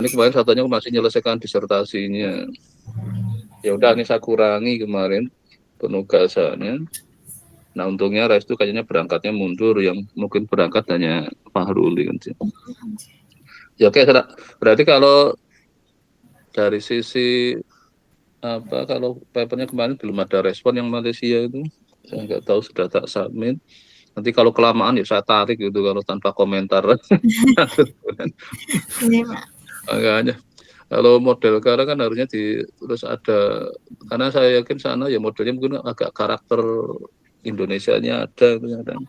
Ini kemarin satunya masih menyelesaikan disertasinya. Ya udah, ini saya kurangi kemarin penugasannya. Nah untungnya Restu kayaknya berangkatnya mundur, yang mungkin berangkat hanya Fahruli kan sih. Ya oke, berarti kalau dari sisi apa, kalau papernya kemarin belum ada respon yang Malaysia itu, saya nggak tahu, sudah tak submit. Nanti kalau kelamaan ya saya tarik gitu kalau tanpa komentar. Iya Pak. Makanya kalau model sekarang kan harusnya terus ada, karena saya yakin sana ya modelnya mungkin agak karakter Indonesianya ada gitu kan.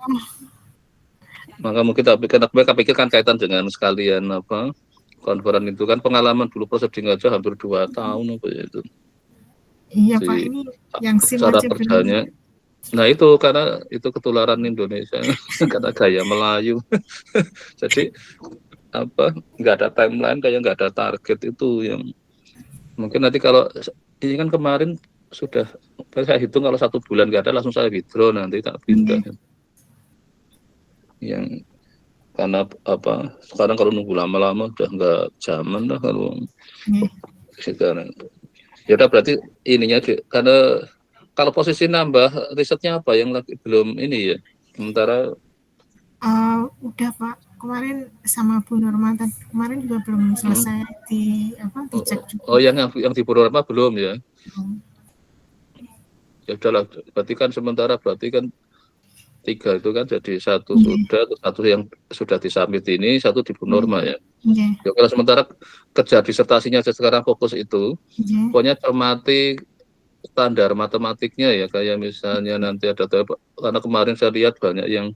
Maka mungkin tapi kenapa pikir kan kaitan dengan sekalian apa, konferen itu kan pengalaman dulu proseding aja hampir 2 tahun apa ya itu Iya Pak, si ini yang SIM cara aja belum. kerjanya. Nah itu karena itu ketularan Indonesia karena gaya Melayu. Jadi apa, nggak ada timeline, kayak nggak ada target, itu yang mungkin nanti kalau ini kan kemarin sudah saya hitung kalau 1 bulan nggak ada langsung saya withdraw, nanti tak pindah. Iya. Yang karena apa, sekarang kalau nunggu lama-lama udah nggak zaman lah kalau Iya. sekarang. Ya udah berarti ininya karena kalau posisi nambah risetnya apa yang lagi belum ini ya, sementara Udah Pak, kemarin sama Bu Norma kemarin juga belum hmm, selesai di apa dicek juga. oh yang di Purworejo belum ya. Hmm. Ya udahlah, berarti kan sementara berarti kan 3 itu kan jadi 1 Iya. sudah, 1 yang sudah disubmit ini, 1 di Bu Hmm. Norma ya. Iya. Ya kalau sementara kerja disertasinya sekarang fokus itu, Iya. pokoknya cermati standar matematiknya ya, kayak misalnya nanti ada karena kemarin saya lihat banyak yang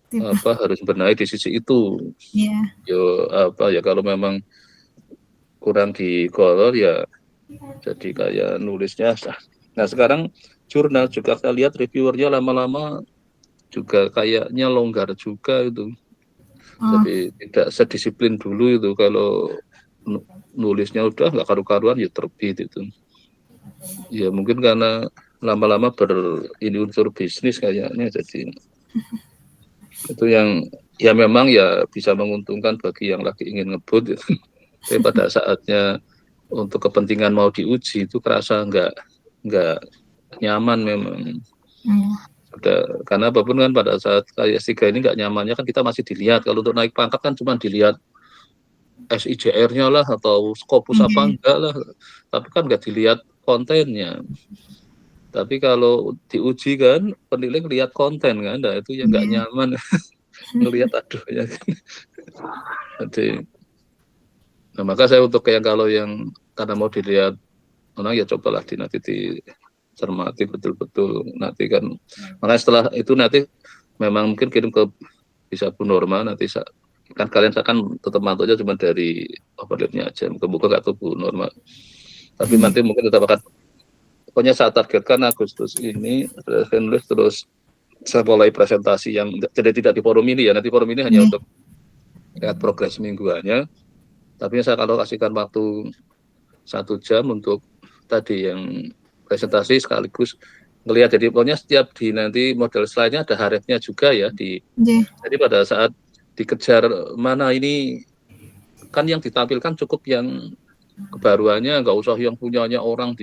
Tiba. apa harus benahi di sisi itu. Iya. Yo apa ya, kalau memang kurang di color ya jadi kayak nulisnya. Nah sekarang jurnal juga saya lihat reviewernya lama-lama juga kayaknya longgar juga itu. Oh, Jadi tidak sedisiplin dulu itu, kalau nulisnya udah nggak karu-karuan ya terbit itu. Ya mungkin karena lama-lama ini unsur bisnis kayaknya, jadi itu yang ya memang ya bisa menguntungkan bagi yang lagi ingin ngebut gitu. Tapi pada saatnya untuk kepentingan mau diuji itu kerasa nggak nyaman memang. iya. Karena apapun kan pada saat kayak S3 ini nggak nyamannya kan kita masih dilihat. Kalau untuk naik pangkat kan cuma dilihat SIJR-nya lah atau Scopus apa Iya. enggak lah, tapi kan nggak dilihat kontennya. Tapi kalau diuji kan penilai lihat konten kan, nah itu yang nggak Iya. nyaman ngelihat, aduh ya kan. Jadi, nah maka saya untuk yang kalau yang karena mau dilihat orang ya cobalah nanti dicermati betul-betul nanti kan. Makanya setelah itu nanti memang mungkin kirim ke bisa Bu Norma nanti kan kalian kan tetap mantaunya cuma dari overlapnya aja, buka nggak tahu Bu Norma, tapi nanti mungkin tetap akan, pokoknya saya targetkan Agustus ini nulis terus. Saya mulai presentasi yang jadi tidak di forum ini ya, nanti forum ini hanya Iya. untuk lihat progres mingguannya, tapi saya kalau kasihkan waktu 1 jam untuk tadi yang presentasi sekaligus ngelihat. Jadi pokoknya setiap di nanti model slide-nya ada harefnya juga ya Iya. jadi pada saat dikejar mana ini kan yang ditampilkan cukup yang kebaruannya, nggak usah yang punyanya orang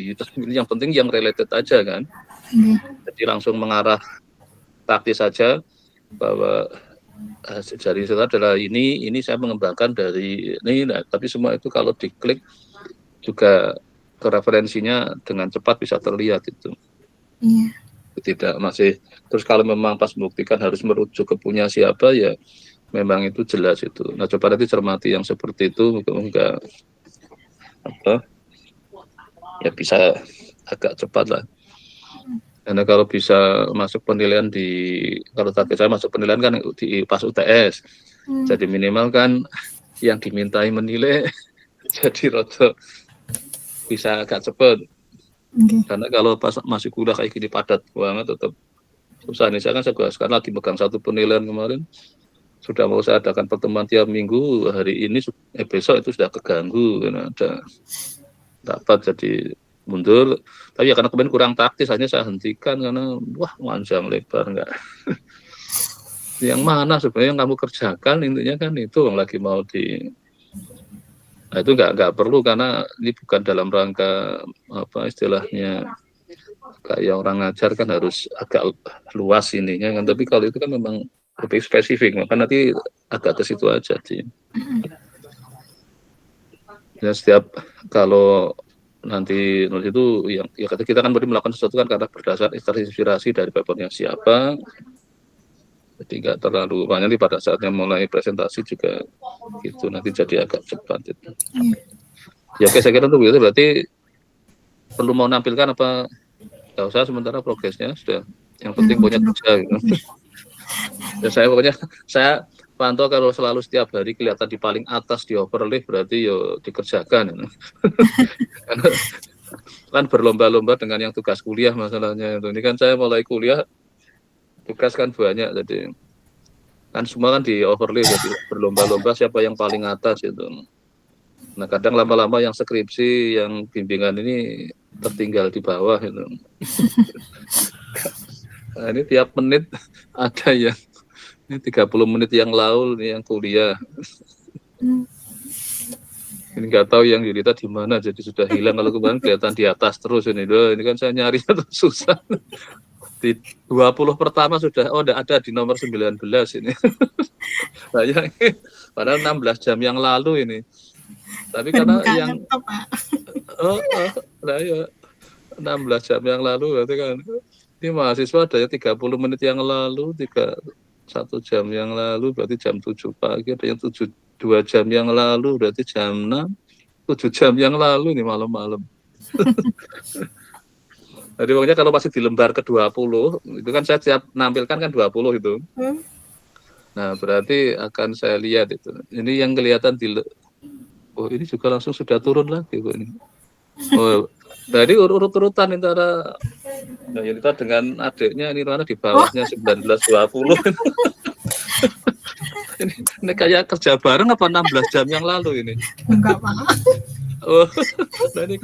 yang penting yang related aja kan. Iya. Jadi langsung mengarah taktis saja bahwa dari itu adalah ini saya mengembangkan dari ini. Nah, tapi semua itu kalau diklik juga referensinya dengan cepat bisa terlihat itu. Iya. Tidak masih terus kalau memang pas membuktikan harus merujuk ke punya siapa ya memang itu jelas itu. Nah coba nanti cermati yang seperti itu, enggak apa ya bisa agak cepat lah. Karena kalau bisa masuk penilaian kalau target saya masuk penilaian kan di pas UTS, Hmm. jadi minimal kan yang dimintai menilai jadi roto bisa agak cepat. Oke. Karena kalau pas masih kuliah kayak gini padat banget tetap susah nih. Saya kan sekarang lagi pegang 1 penilaian kemarin, sudah mau saya adakan pertemuan tiap minggu, hari ini besok itu sudah keganggu karena ada dapat jadi mundur. Tapi ya karena kemarin kurang taktis hanya saya hentikan karena wah panjang lebar enggak. Yang mana sebenarnya yang kamu kerjakan intinya kan itu yang lagi mau Nah, itu nggak perlu karena ini bukan dalam rangka apa istilahnya kayak orang ngajar kan harus agak luas ininya kan. Tapi kalau itu kan memang lebih spesifik, maka nanti agak ke situ aja sih. Ya setiap kalau nanti nulis itu yang ya kita kan berarti melakukan sesuatu kan karena berdasar inspirasi dari papernya siapa. Jadi nggak terlalu banyak nanti pada saatnya mulai presentasi juga gitu nanti jadi agak cepat gitu. Ya oke saya kira untuk itu berarti perlu mau nampilkan apa nggak usah sementara progresnya sudah yang penting punya kerja gitu. Ya saya pokoknya saya pantau kalau selalu setiap hari kelihatan di paling atas di overlay berarti yo dikerjakan. Kan berlomba-lomba dengan yang tugas kuliah masalahnya itu. Ini kan saya mulai kuliah tugas kan banyak jadi kan semua kan di overlay jadi berlomba-lomba siapa yang paling atas itu. Nah kadang lama-lama yang skripsi yang bimbingan ini tertinggal di bawah itu. Nah, ini tiap menit ada yang ini 30 menit yang lalu nih yang kuliah. Ini nggak tahu yang Yulita di mana jadi sudah hilang kalau kemarin kelihatan di atas terus ini. Ini kan saya nyari terus susah. Di 20 pertama sudah ada di nomor 19 ini. Bayangin padahal 16 jam yang lalu ini. Tapi karena yang nah ya 16 jam yang lalu berarti kan ini mahasiswa ada yang 30 menit yang lalu 1 jam yang lalu berarti jam 7 pagi ada yang 2 jam yang lalu berarti jam 6 7 jam yang lalu nih malam-malam. Jadi pokoknya kalau masih di lembar ke-20 itu kan saya siap nampilkan kan 20 itu. Nah berarti akan saya lihat itu. Ini yang kelihatan ini juga langsung sudah turun lagi ini. Jadi urut-urutan antara Yulita dengan adiknya ini mana di bawahnya 19-20. ini kayak kerja bareng apa 16 jam yang lalu ini? Enggak, Pak. Nah ini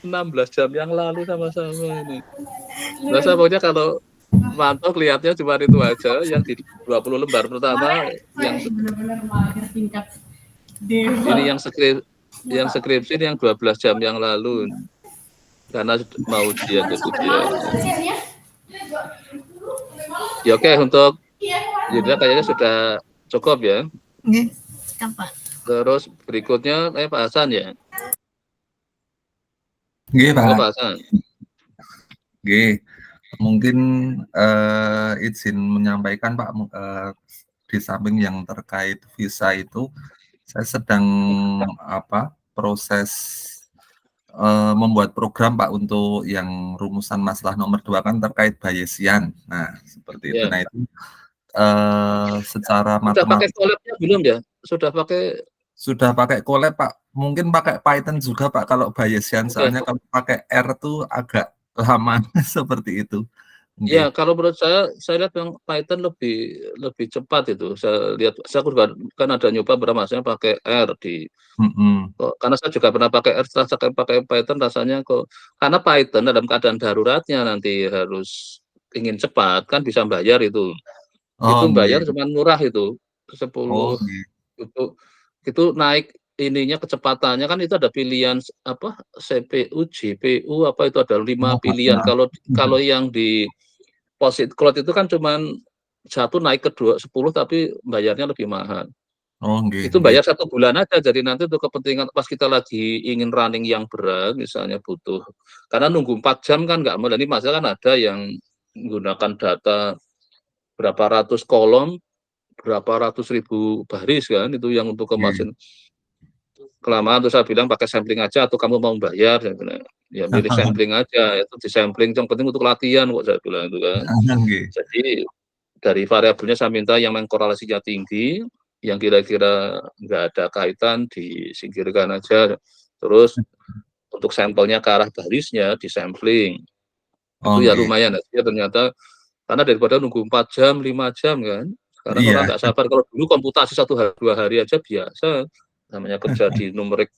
16 jam yang lalu sama-sama ini. Rasa pokoknya kalau mantau kelihatannya cuma itu aja yang di 20 lembar pertama yang ini yang skripsi ini yang 12 jam yang lalu karena mau ujian jadi dia. Ya oke untuk Yuda kayaknya sudah cukup ya. Oke, Pak. Terus berikutnya Pak Hasan ya. Nggih, Pak. Pak Hasan. Nggih. Mungkin izin menyampaikan Pak di samping yang terkait visa itu saya sedang proses membuat program Pak untuk yang rumusan masalah nomor 2 kan terkait Bayesian. Nah, seperti itu. Nah, itu secara matematik. Sudah pakai Colab-nya belum ya? Sudah pakai Colab Pak. Mungkin pakai Python juga Pak kalau Bayesian. Soalnya kalau pakai R tuh agak lama seperti itu. Ya, kalau menurut saya lihat yang Python lebih cepat itu. Saya lihat, saya juga kan ada nyoba bermasanya pakai R di. Karena saya juga pernah pakai R, setelah pakai Python rasanya karena Python dalam keadaan daruratnya nanti harus ingin cepat kan bisa bayar itu. Itu bayar cuma murah itu 10 itu naik ininya kecepatannya kan itu ada pilihan CPU, GPU itu ada 5 pilihan. Kalau yang di Posit Cloud itu kan cuman 1 naik ke 10 tapi bayarnya lebih mahal. Itu bayar 1 bulan aja. Jadi nanti untuk kepentingan pas kita lagi ingin running yang berat misalnya butuh karena nunggu 4 jam kan nggak mau. Ini masalah kan ada yang menggunakan data berapa ratus kolom, berapa ratus ribu baris kan itu yang untuk kemasin kelamaan. Terus saya bilang pakai sampling aja atau kamu mau bayar ya milih sampling aja itu di sampling yang penting untuk latihan kok saya bilang itu kan. Jadi dari variabelnya saya minta yang korelasinya tinggi yang kira-kira nggak ada kaitan disingkirkan aja terus untuk sampelnya ke arah barisnya di sampling itu ya lumayan ya ternyata karena daripada nunggu 4 jam 5 jam kan sekarang orang nggak sabar. Kalau dulu komputasi 1 hari 2 hari aja biasa namanya kerja di numerik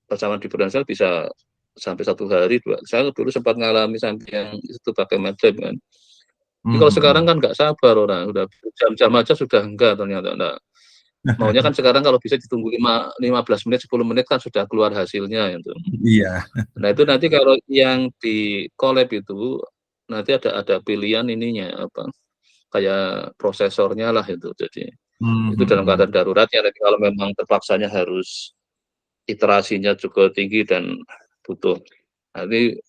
bersama diferensial bisa sampai 1 hari 2. Saya dulu sempat ngalami sampai yang itu pakai MATLAB kan. Kalau sekarang kan nggak sabar orang udah jam-jam aja sudah enggak ternyata enggak. Maunya kan sekarang kalau bisa ditunggu 15 menit, 10 menit kan sudah keluar hasilnya itu. Iya. Nah, itu nanti kalau yang di collab itu nanti ada pilihan ininya apa, kayak prosesornya lah itu. Jadi itu dalam keadaan darurat ya, tapi kalau memang terpaksanya harus iterasinya cukup tinggi dan butuh. Nanti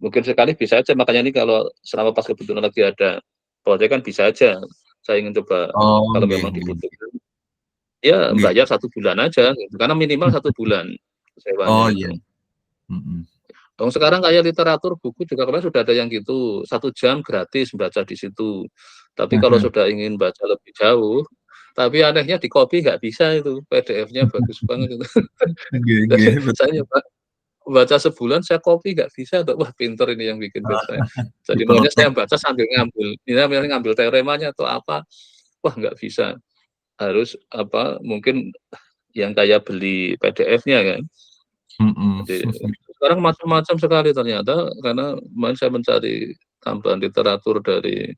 mungkin sekali bisa aja, makanya ini kalau selama pas kebetulan lagi ada proyek kan bisa aja saya ingin coba Oh, kalau nggih, memang nggih. dibutuhkan ya Nggih. bayar 1 bulan aja gitu. Karena minimal 1 bulan Oh, sewanya iya. itu. Mhm. Sekarang kayak literatur buku juga kemarin sudah ada yang gitu, 1 jam gratis baca di situ. Tapi kalau sudah ingin baca lebih jauh, tapi anehnya di copy nggak bisa itu, PDF-nya bagus banget itu. Nggih, Jadi nggih, saya betul. nyoba baca sebulan saya copy nggak bisa, wah pinter ini yang bikin website. Jadi maunya Diprotek. saya baca sambil ngambil, ini namanya ngambil teoremanya atau apa, wah nggak bisa. Harus apa, mungkin yang kayak beli PDF-nya kan. Mhm. Jadi sekarang macam-macam sekali ternyata, karena kemarin saya mencari tambahan literatur dari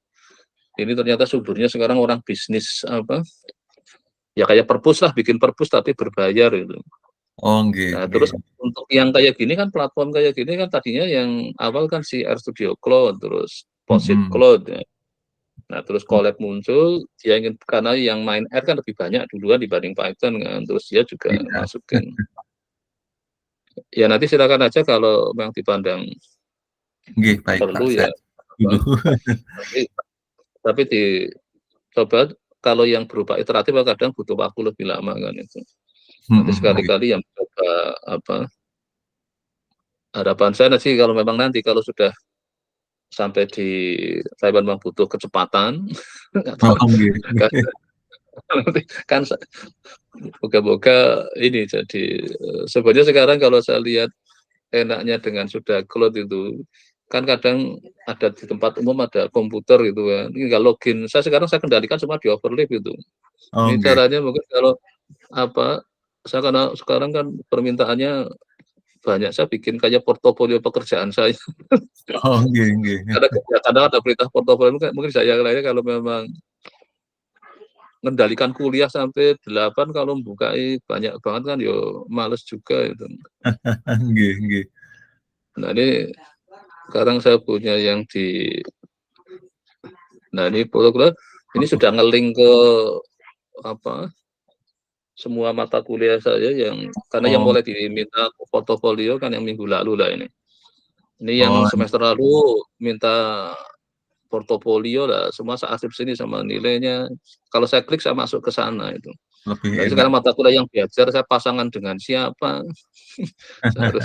ini ternyata sumbernya sekarang orang bisnis apa, ya kayak perpus lah, bikin perpus tapi berbayar gitu. Oh, nggih, Nah, nggih. terus untuk yang kayak gini kan, platform kayak gini kan tadinya yang awal kan si RStudio Cloud, terus Posit Mhm. Cloud ya. Nah, terus collab muncul, dia ingin karena yang main R kan lebih banyak duluan dibanding Python kan, terus dia juga Iya. masukin. Ya nanti silakan aja kalau memang dipandang Nggih, baik Pak, perlu ya, saya apa, dulu. tapi dicoba kalau yang berupa iteratif kadang butuh waktu lebih lama kan itu. Nanti Mhm, nggih. sekali-kali yang coba apa, harapan saya sih kalau memang nanti kalau sudah sampai di saya memang butuh kecepatan atau Oh, nggih, kan nggih. kan moga-moga ini jadi sebenarnya sekarang kalau saya lihat enaknya dengan sudah cloud itu kan kadang ada di tempat umum ada komputer gitu kan, tinggal login. Saya kendalikan semua di Overleaf itu. Oh, Ini nggih. caranya mungkin kalau apa, saya karena sekarang kan permintaannya banyak, saya bikin kayak portofolio pekerjaan saya. Oh, nggih, nggih. Kadang ada perintah portofolio mungkin saya lainnya kalau memang mengendalikan kuliah sampai 8 kalau membukai banyak banget kan yo males juga itu. Nggih, nggih. Nah ini sekarang saya punya yang di nah ini program ini sudah nge-link ke apa, semua mata kuliah saya yang karena yang Oh, mulai diminta portofolio kan yang minggu lalu lah ini. Ini yang oh, semester lalu minta portofolio lah, semua saya arsip sini sama nilainya. Kalau saya klik saya masuk ke sana itu. lebih Jadi enak. sekarang mata kuliah yang belajar saya pasangan dengan siapa. Saya harus.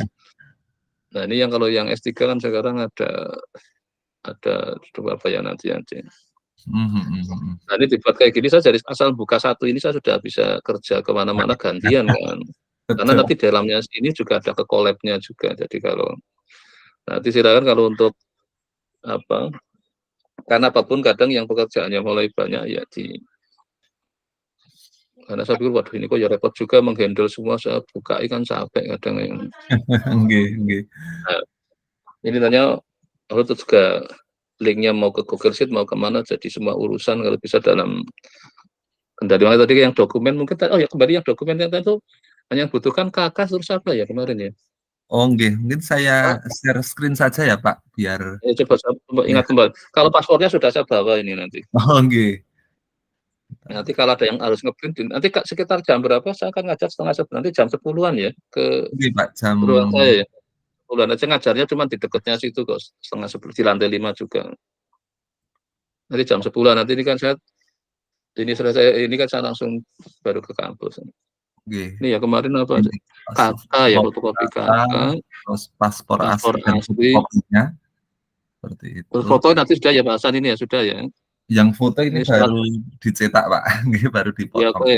Nah ini yang kalau yang S3 kan sekarang ada apa ya nanti. Mhm, mhm. Nah ini dibuat kayak gini saya jadi asal buka satu ini saya sudah bisa kerja kemana-mana gantian kan. Karena Betul. nanti dalamnya ini juga ada ke collab-nya juga. Jadi kalau nanti silakan kalau untuk apa, karena apapun kadang yang pekerjaannya mulai banyak ya karena saya pikir waduh ini kok ya repot juga menghandle semua, saya buka ikan capek kadang yang. Nggih, nggih. Nah, ini tanya kalau itu juga linknya mau ke Google Sheet mau kemana jadi semua urusan kalau bisa dalam kendali tadi yang dokumen mungkin oh ya kembali yang dokumen yang itu hanya butuhkan KK terus apa ya kemarin ya. Oh, nggih. Mungkin saya share screen saja ya, Pak, biar Coba saya ya. ingat kembali. Kalau paspornya sudah saya bawa ini nanti. Oh, nggih. Nanti kalau ada yang harus ngeprint, nanti sekitar jam berapa saya akan ngajar 9:30, nanti jam 10-an ya ke Nggih, Pak, jam ruang saya ya. 10-an aja ngajarnya cuma di dekatnya situ kok, 9:30 di lantai 5 juga. Nanti jam 10-an, nanti ini kan saya ini selesai ini kan saya langsung baru ke kampus. nggih. Ini ya kemarin apa aja? Ini KK ya, fotokopi data, KK, terus paspor paspor asli dan asli, fotokopinya, seperti terus itu. foto nanti sudah ya Pak Hasan ini ya sudah ya. Yang foto ini Ini surat baru dicetak, Pak, nggih, baru ya dipotong. oke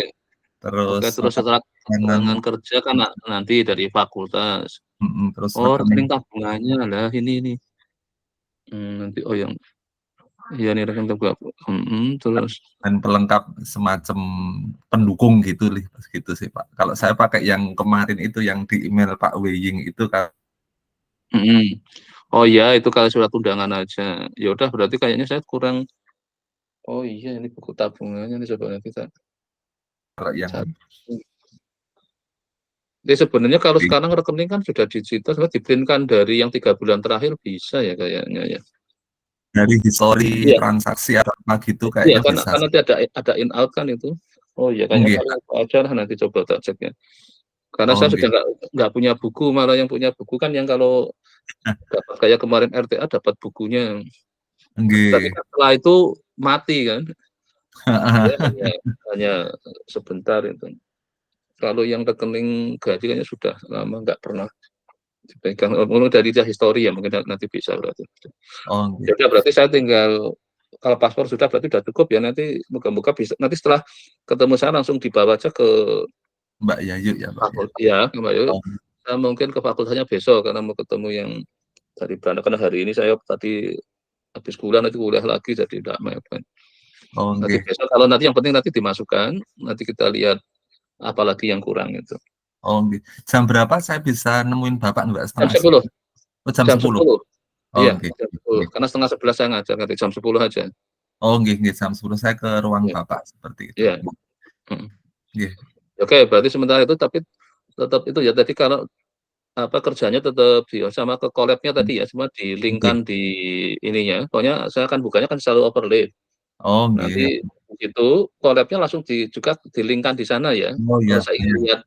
Terus terus surat setelah keterangan, keterangan kerja kan nanti dari fakultas. terus Oh rekening rekening tabungannya lah ini. Nanti yang iya nih rekening tabungan. Terus dan pelengkap semacam pendukung gitu gitu sih, Pak. Kalau saya pakai yang kemarin itu yang di email Pak Weying itu, Kak. Oh iya itu kalau surat undangan aja. Ya udah berarti kayaknya saya kurang. Oh iya ini buku tabungannya nih coba nanti kalau yang Jadi sebenarnya kalau sekarang rekening kan sudah digital, diprintkan dari yang 3 bulan terakhir bisa ya kayaknya ya. dari history Iya. transaksi atau apa gitu Iya, kayaknya karena bisa. nanti ada in out kan itu. Oh iya, kayaknya Nggih. kalau aja lah nanti coba tak cek ya. Karena Oh, saya nggih. sudah nggak punya buku, malah yang punya buku kan yang kalau dapat kayak kemarin RTA dapat bukunya. Tapi Nggih. kan setelah itu mati kan. Ya, hanya sebentar itu. Kalau yang rekening gaji kayaknya sudah lama nggak pernah dipegang. Mulai dari histori ya mungkin nanti bisa berarti. Oh, nggih. Ya udah, berarti saya tinggal kalau paspor sudah berarti sudah cukup ya, nanti moga-moga bisa nanti setelah ketemu saya langsung dibawa aja ke Mbak Yayu ya, Mbak ya? fakultas ya, Mbak Yayu. Oh. Saya mungkin ke fakultasnya besok karena mau ketemu yang dari Belanda, karena hari ini saya tadi habis kuliah, nanti kuliah lagi jadi tidak mepet. Oh, Nanti nggih. besok kalau nanti yang penting nanti dimasukkan, nanti kita lihat apalagi yang kurang itu. Oh, nggih. Jam berapa saya bisa nemuin Bapak, Mbak? Jam 10. Oh, jam Jam 10. 10. Oh, Iya, nggih. jam 10. Karena setengah 11 saya ngajar, nanti jam 10 aja. Oh, nggih, nggih. Jam 10 saya ke ruang Iya. Bapak seperti itu. Iya. Nggih. Oke, berarti sementara itu tapi tetap itu ya, tadi kalau apa kerjanya tetap sama ke collab-nya tadi ya, semua di-link-kan di ininya. Pokoknya saya akan bukanya kan selalu overlay. Oh, nggih. Nanti itu collab-nya langsung juga di-link-kan di sana ya. Oh, Kalau iya. saya ingin lihat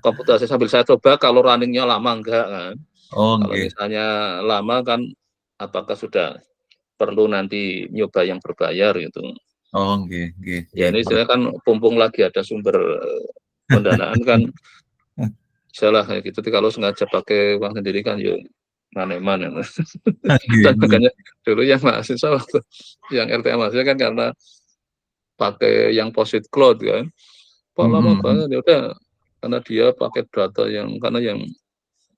komputer saya sambil saya coba kalau running-nya lama enggak kan. Oh, Kalau nggih. misalnya lama kan apakah sudah perlu nanti nyoba yang berbayar gitu. Oh, nggih, nggih, Ya ini nggih. saya kan pumpung lagi ada sumber pendanaan kan. Salah kayak gitu. Tapi kalau sengaja pakai uang sendiri kan ya mana-mana. Dan makanya dulu yang mahasiswa waktu yang RTA mahasiswa kan karena pakai yang POSIT Cloud kan. Pak lama banget ya udah, karena dia pakai data yang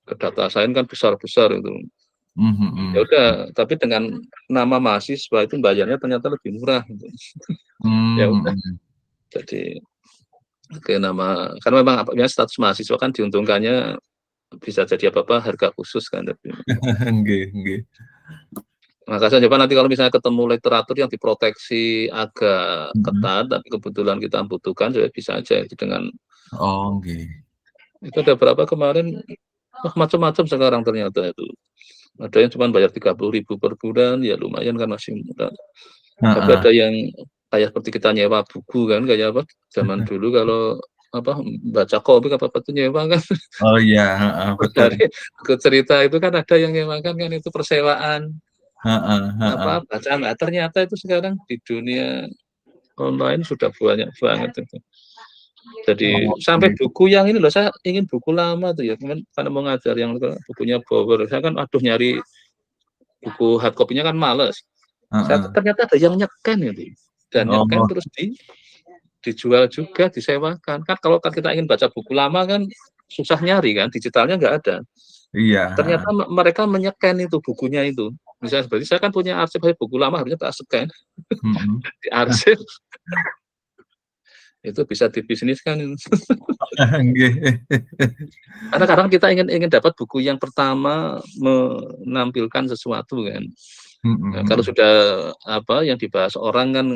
ke data sains kan besar-besar itu. Ya udah, tapi dengan nama mahasiswa itu bayarnya ternyata lebih murah gitu. Ya udah. Jadi oke, nama karena memang apanya status mahasiswa kan diuntungkannya bisa jadi apa-apa harga khusus kan tapi. Nggih, nggih. Maka saya coba nanti kalau misalnya ketemu literatur yang diproteksi agak ketat, tapi kebetulan kita butuhkan, ya bisa aja itu dengan. Oh, nggih. Itu ada berapa kemarin? Macam-macam sekarang ternyata itu. Ada yang cuma bayar 30.000 per bulan, ya lumayan kan masih murah. Tapi ada yang kayak seperti kita nyewa buku kan, kayak apa? Zaman dulu kalau apa baca komik apa itu nyewa kan. Oh iya, betul. Dari ke cerita itu kan ada yang nyewakan kan itu persewaan. Apa bacaan. Nah, ternyata itu sekarang di dunia online sudah banyak banget itu. Jadi sampai buku yang ini loh, saya ingin buku lama tuh ya, karena mau ngajar yang bukunya Bauer. Saya kan aduh nyari buku hard copy-nya kan males. Ternyata ada yang nyeken itu. Dan nyeken terus dijual juga, disewakan. Kan kalau kita ingin baca buku lama kan susah nyari kan, digitalnya nggak ada. Iya. Ternyata mereka menyeken itu bukunya itu. Misalnya seperti saya kan punya arsip buku lama, harusnya tak scan di arsip. Itu bisa dibisniskan. Karena kadang kita ingin dapat buku yang pertama menampilkan sesuatu kan. Nah, kalau sudah apa yang dibahas orang kan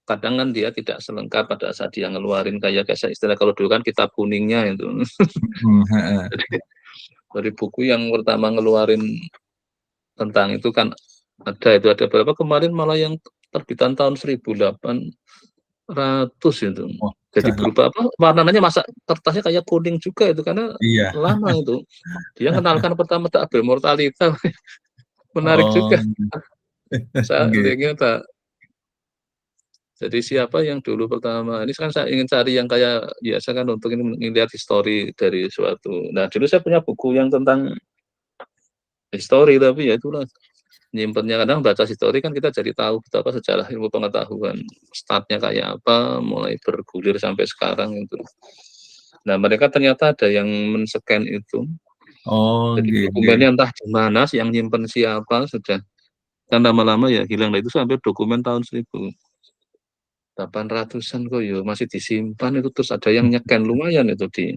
kadang kan dia tidak selengkap pada saat dia ngeluarin kayak istilah kalau dulu kan kitab kuningnya itu. Dari buku yang pertama ngeluarin tentang itu kan ada berapa kemarin malah yang terbitan tahun 1800 itu. Jadi berupa apa warnanya masa kertasnya kayak kuning juga itu karena lama itu. Dia kenalkan pertama tabel mortalita. Menarik juga. Saya linknya tak. Jadi siapa yang dulu pertama? Ini kan saya ingin cari yang kayak biasa kan untuk ini lihat histori dari suatu. Nah, dulu saya punya buku yang tentang histori tapi ya itulah nyimpennya kadang baca histori kan kita jadi tahu betapa sejarah ilmu pengetahuan startnya kayak apa mulai bergulir sampai sekarang itu. Nah mereka ternyata ada yang men-scan itu. Jadi dokumennya entah di mana yang nyimpen siapa sudah kan lama-lama ya hilang. Itu sampai dokumen tahun 1800-an kok ya masih disimpan itu terus ada yang nyeken lumayan itu di.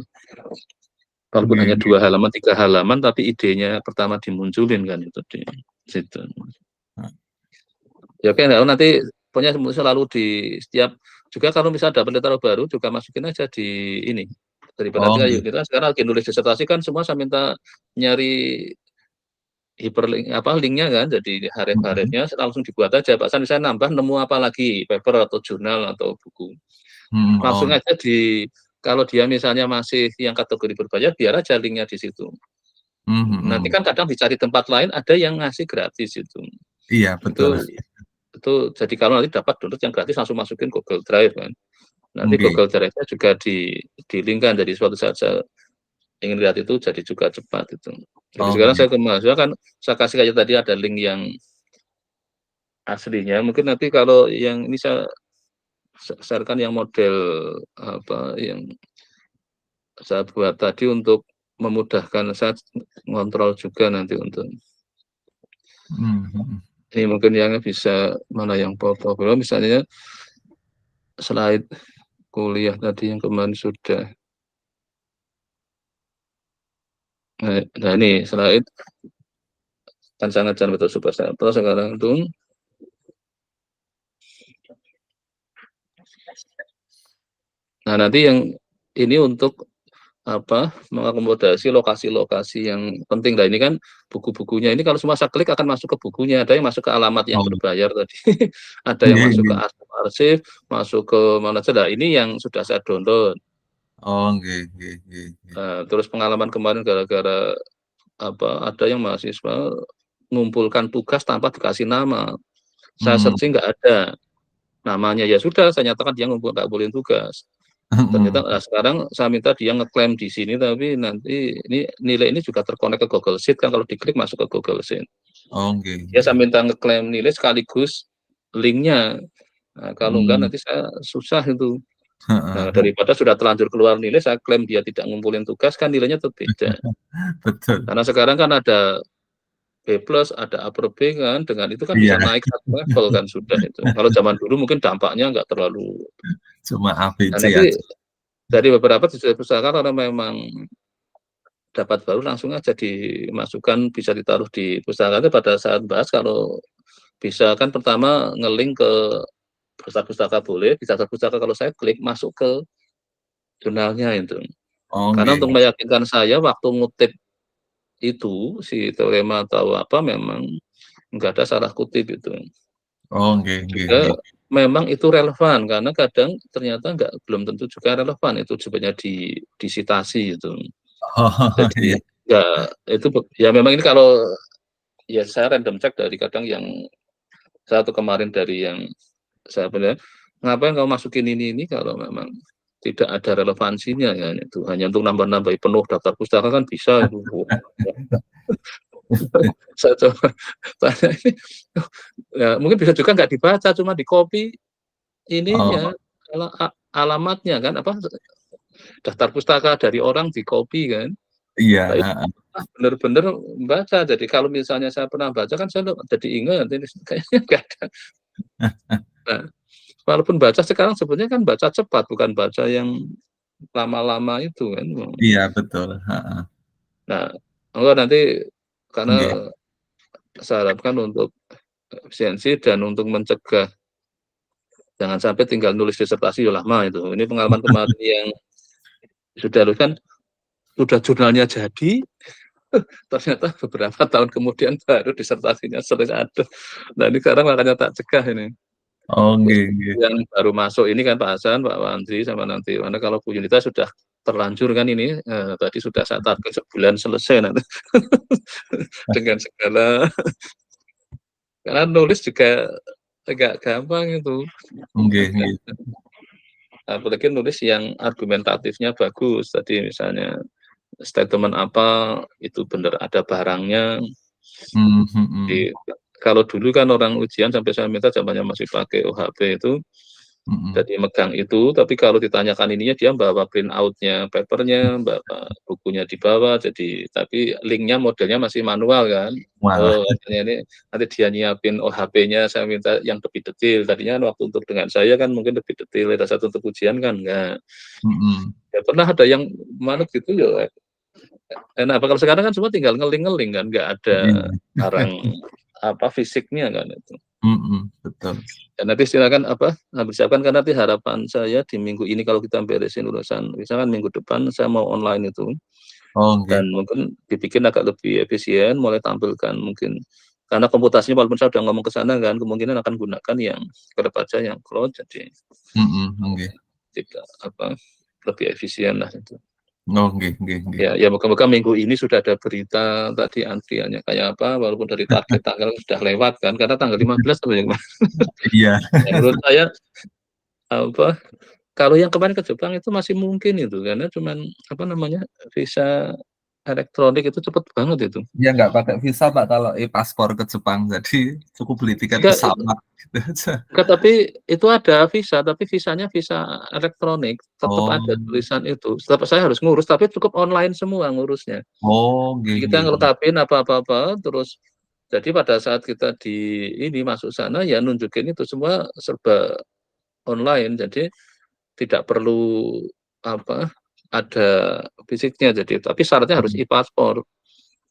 Walaupun hanya 2 halaman, 3 halaman, tapi idenya pertama dimunculin kan itu di situ. Ya oke, nanti pokoknya selalu di setiap juga kalau misalnya dapat literal baru juga masukin aja di ini. Daripada Oh, nanti gitu. kita sekarang lagi nulis disertasi kan semua saya minta nyari hyperlink linknya kan, jadi haref-harefnya langsung dibuat aja. Pak San misalnya nambah nemu apa lagi, paper atau jurnal atau buku. Oh, Langsung aja kalau dia misalnya masih yang kategori berbayar, biar aja linknya di situ. Nanti kan kadang dicari tempat lain ada yang ngasih gratis itu. iya betul. Itu jadi kalau nanti dapat download yang gratis langsung masukin Google Drive kan. Nanti Oke. Google Drive-nya juga di-link-kan, jadi suatu saat saya ingin lihat itu jadi juga cepat itu. Jadi sekarang saya mahasiswa kan saya kasih kayak tadi ada link yang aslinya. Mungkin nanti kalau yang ini saya sharekan yang model apa yang saya buat tadi untuk memudahkan saya ngontrol juga nanti untuk ini mungkin yang bisa mana yang populer misalnya slide kuliah tadi yang kemarin sudah. Nah ini slide kan sangat betul super sampel sekarang itu. Nah nanti yang ini untuk apa mengakomodasi lokasi-lokasi yang penting. Nah ini kan buku-bukunya ini kalau semua saya klik akan masuk ke bukunya, ada yang masuk ke alamat yang berbayar tadi ada yang masuk ke arsip, masuk ke mana saja. Ini yang sudah saya download. Terus pengalaman kemarin gara-gara apa ada yang mahasiswa mengumpulkan tugas tanpa dikasih nama, saya searching nggak ada namanya, ya sudah saya nyatakan dia nggak boleh tugas. Ternyata sekarang saya minta dia ngeklaim di sini, tapi nanti ini nilai ini juga terkonek ke Google Sheet kan, kalau diklik masuk ke Google Sheet. Ya saya minta ngeklaim nilai sekaligus linknya. Nah, kalau enggak nanti saya susah itu. Nah, daripada sudah terlanjur keluar nilai, saya klaim dia tidak ngumpulin tugas kan nilainya tetap beda. Betul. Karena sekarang kan ada B+, ada upper B kan, dengan itu kan bisa naik satu level kan sudah itu. Kalau zaman dulu mungkin dampaknya nggak terlalu. Cuma ABC Nah, nanti dari beberapa pustaka kalau memang dapat baru langsung aja dimasukkan, bisa ditaruh di pustaka itu pada saat bahas. Kalau bisa kan pertama ngelink ke pustaka boleh, bisa pustaka kalau saya klik masuk ke jurnalnya itu. Karena untuk meyakinkan saya waktu ngutip itu si teorema atau apa memang nggak ada salah kutip itu. Juga memang itu relevan karena kadang ternyata belum tentu juga relevan itu sebenarnya disitasi itu. Jadi ya itu ya memang ini kalau ya saya random check dari kadang yang satu kemarin dari yang saya benar ngapain kamu masukin ini kalau memang tidak ada relevansinya ya itu hanya untuk nambah-nambah penuh daftar pustaka kan bisa itu. Saya coba tanya ini ya, mungkin bisa juga nggak dibaca cuma di copy ininya alamatnya kan apa daftar pustaka dari orang di copy kan. Iya. Benar-benar baca. Jadi kalau misalnya saya pernah baca kan saya jadi ingat ini kayaknya nggak ada. Nah, walaupun baca sekarang sebenarnya kan baca cepat bukan baca yang lama-lama itu kan. Iya betul. Nah, nanti karena saya harapkan untuk efisiensi dan untuk mencegah jangan sampai tinggal nulis disertasi lama itu. Ini pengalaman kemarin yang sudah kan sudah jurnalnya jadi ternyata beberapa tahun kemudian baru disertasinya selesai. Nah ini sekarang makanya tak cegah ini. Yang baru masuk ini kan Pak Hasan, Pak Wandri sama nanti mana kalau Bu Yunita sudah terlanjur kan ini tadi sudah saya target sebulan selesai nanti dengan segala karena nulis juga agak gampang itu. Apalagi nulis yang argumentatifnya bagus tadi misalnya statement apa itu benar ada barangnya. Kalau dulu kan orang ujian sampai saya minta zamannya masih pakai OHP itu jadi megang itu, tapi kalau ditanyakan ininya dia bawa print out-nya papernya, bawa bukunya di bawah, jadi tapi linknya modelnya masih manual kan. Ini nanti dia nyiapin OHP-nya saya minta yang lebih detail. Tadinya waktu untuk dengan saya kan mungkin lebih detail, ada satu untuk ujian kan enggak. Ya pernah ada yang manut gitu ya. Nah, kalau sekarang kan semua tinggal ngeling-ngeling kan, nggak ada barang apa fisiknya kan itu. Betul. Dan nanti silakan ambil siapkan, karena nanti harapan saya di minggu ini kalau kita beresin urusan, misalkan minggu depan saya mau online itu, dan mungkin dibikin agak lebih efisien, mulai tampilkan mungkin karena komputasinya walaupun saya udah ngomong ke sana kan, kemungkinan akan gunakan yang script aja yang cloud, jadi tidak lebih efisien lah itu. Ya moga-moga minggu ini sudah ada berita tadi antriannya kayak apa, walaupun dari target tanggal sudah lewat kan, karena tanggal 15 atau yang mana. Iya. Menurut saya kalau yang kemarin ke Jepang itu masih mungkin itu, karena cuman visa elektronik itu cepet banget itu. Ya nggak pakai visa Pak kalau paspor ke Jepang, jadi cukup beli tiket pesawat gitu aja. Tapi itu ada visa, tapi visanya visa elektronik, tetap ada tulisan itu. Tetap saya harus ngurus, tapi cukup online semua ngurusnya. Kita ngelengkapin apa-apa, terus jadi pada saat kita masuk sana ya nunjukin itu semua serba online, jadi tidak perlu ada fisiknya, jadi tapi syaratnya harus e-paspor.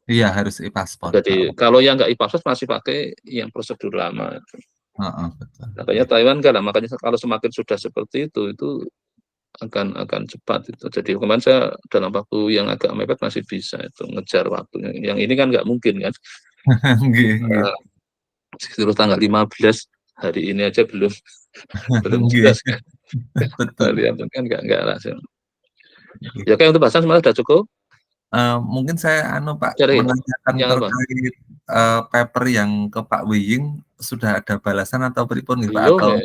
Iya, harus e-paspor. Jadi kalau yang nggak e-paspor masih pakai yang prosedur lama. Betul. Makanya Taiwan makanya kalau semakin sudah seperti itu akan cepat itu. Jadi kemarin saya dalam waktu yang agak mepet masih bisa itu ngejar waktunya. Yang ini kan nggak mungkin kan. Terus tanggal 15 hari ini aja belum jelas kan. Betul. Kan nggak langsung. Ya kayak untuk bahasan semuanya sudah cukup. Mungkin saya Pak menanyakan terkait paper yang ke Pak Wiying, sudah ada balasan atau pripun nih Pak? Atau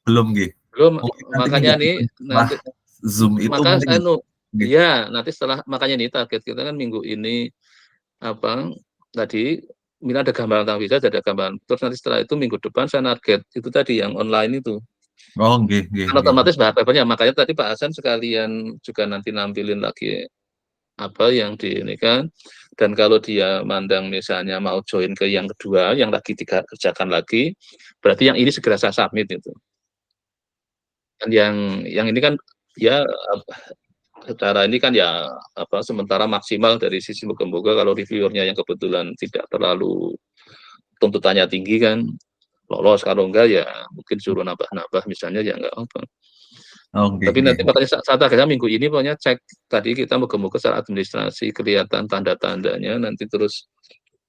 belum nggih? Belum, makanya nih nanti Zoom itu nanti setelah, makanya nih target kita kan minggu ini tadi Mila ada gambaran tentang visa, ada gambaran, terus nanti setelah itu minggu depan saya target itu tadi yang online itu. Kan otomatis bahas papernya, makanya tadi Pak Hasan sekalian juga nanti nampilin lagi apa yang di ini kan, dan kalau dia mandang misalnya mau join ke yang kedua, yang lagi kerjakan lagi, berarti yang ini segera saya submit itu. Dan yang ini kan ya secara ini kan ya sementara maksimal dari sisi moga-moga kalau reviewernya yang kebetulan tidak terlalu tuntutannya tinggi kan lolos, kalau enggak ya mungkin suruh nambah-nambah misalnya ya enggak apa. Tapi nanti makanya saat akhirnya minggu ini pokoknya cek tadi kita moga-moga secara administrasi kelihatan tanda-tandanya, nanti terus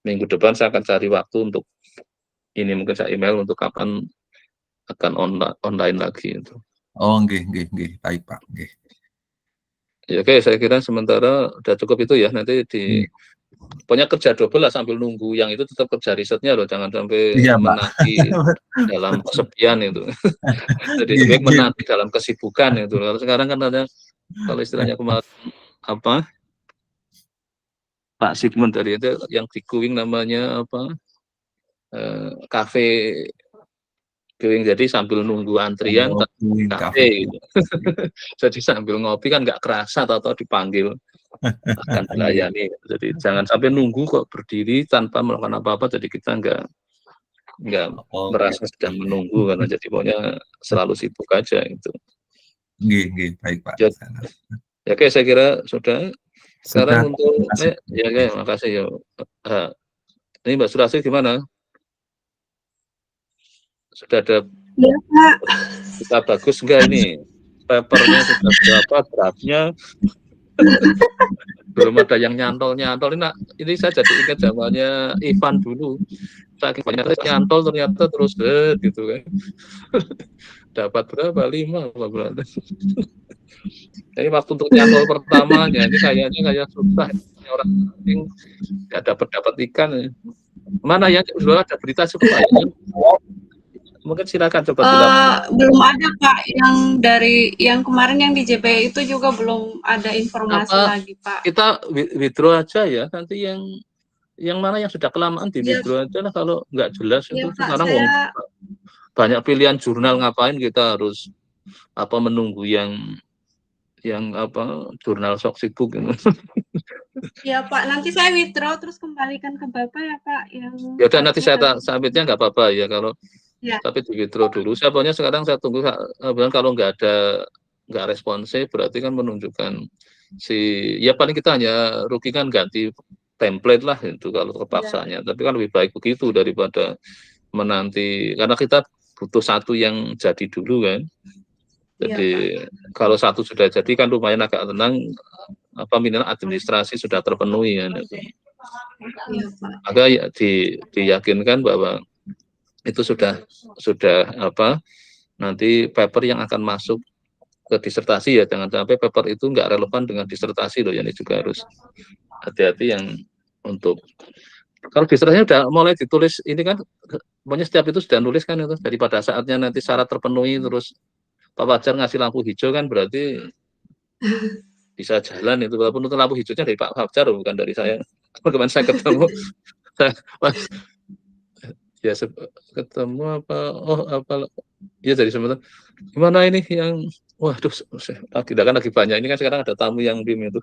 minggu depan saya akan cari waktu untuk ini, mungkin saya email untuk kapan akan online lagi itu. Baik Pak. Ya, oke, saya kira sementara udah cukup itu ya, nanti pokoknya kerja double lah sambil nunggu yang itu, tetap kerja risetnya loh, jangan sampai menanti dalam kesepian itu. Jadi menanti dalam kesibukan itu. Kalau sekarang kan ada, kalau istilahnya kemarin Pak Sigmund dari itu yang di Kuing namanya kafe Kuing, jadi sambil nunggu antrian kafe gitu. Jadi sambil ngopi kan nggak kerasa atau dipanggil akan dilayani. Jadi jangan sampai nunggu kok berdiri tanpa melakukan apa-apa, jadi kita nggak merasa sedang menunggu, karena jadi pokoknya selalu sibuk aja itu. Baik Pak. Ya, oke, saya kira sudah. Sekarang untuk makasih ya. Ini Mbak Surasi gimana? Sudah ada kita bagus enggak ini? Papernya sudah berapa, draftnya? Belum ada yang nyantol. Ini saya jadi ingat zamannya Ivan dulu. Saking banyak nyantol ternyata terus gitu kan. Dapat berapa? 5 apa berapa? Jadi waktu untuk nyantol pertamanya ini kayaknya kayak susah. Orang penting nggak dapat ikan. Mana yang dulu ada berita cukup banyak? Mungkin silakan coba belum ada Pak, yang kemarin yang di JP itu juga belum ada informasi lagi Pak. Kita withdraw aja ya, nanti yang mana yang sudah kelamaan di withdraw aja lah, kalau nggak jelas itu sekarang banyak pilihan jurnal, ngapain kita harus menunggu yang jurnal Soxbook gitu. Ya Pak, nanti saya withdraw terus kembalikan ke Bapak ya Pak. Ya udah, nanti saya submitnya nggak apa-apa ya kalau. Ya. Tapi di withdraw dulu. Saya pokoknya sekarang saya tunggu, kalau nggak responsif berarti kan menunjukkan paling kita hanya rugi kan ganti template lah itu kalau terpaksanya. Tapi kan lebih baik begitu daripada menanti, karena kita butuh satu yang jadi dulu kan. Jadi kalau satu sudah jadi kan lumayan agak tenang, minimal administrasi sudah terpenuhi kan. Maka ya diyakinkan bahwa itu sudah nanti paper yang akan masuk ke disertasi ya, jangan sampai paper itu nggak relevan dengan disertasi loh, ini juga harus hati-hati yang untuk kalau disertasinya udah mulai ditulis ini kan, pokoknya setiap itu sudah nulis kan itu, jadi pada saatnya nanti syarat terpenuhi terus Pak Fajar ngasih lampu hijau kan berarti bisa jalan itu, walaupun itu lampu hijaunya dari Pak Fajar bukan dari saya. Kemarin saya ketemu ya ketemu ya dari sebentar gimana ini yang waduh lagi banyak ini kan, sekarang ada tamu yang BIM itu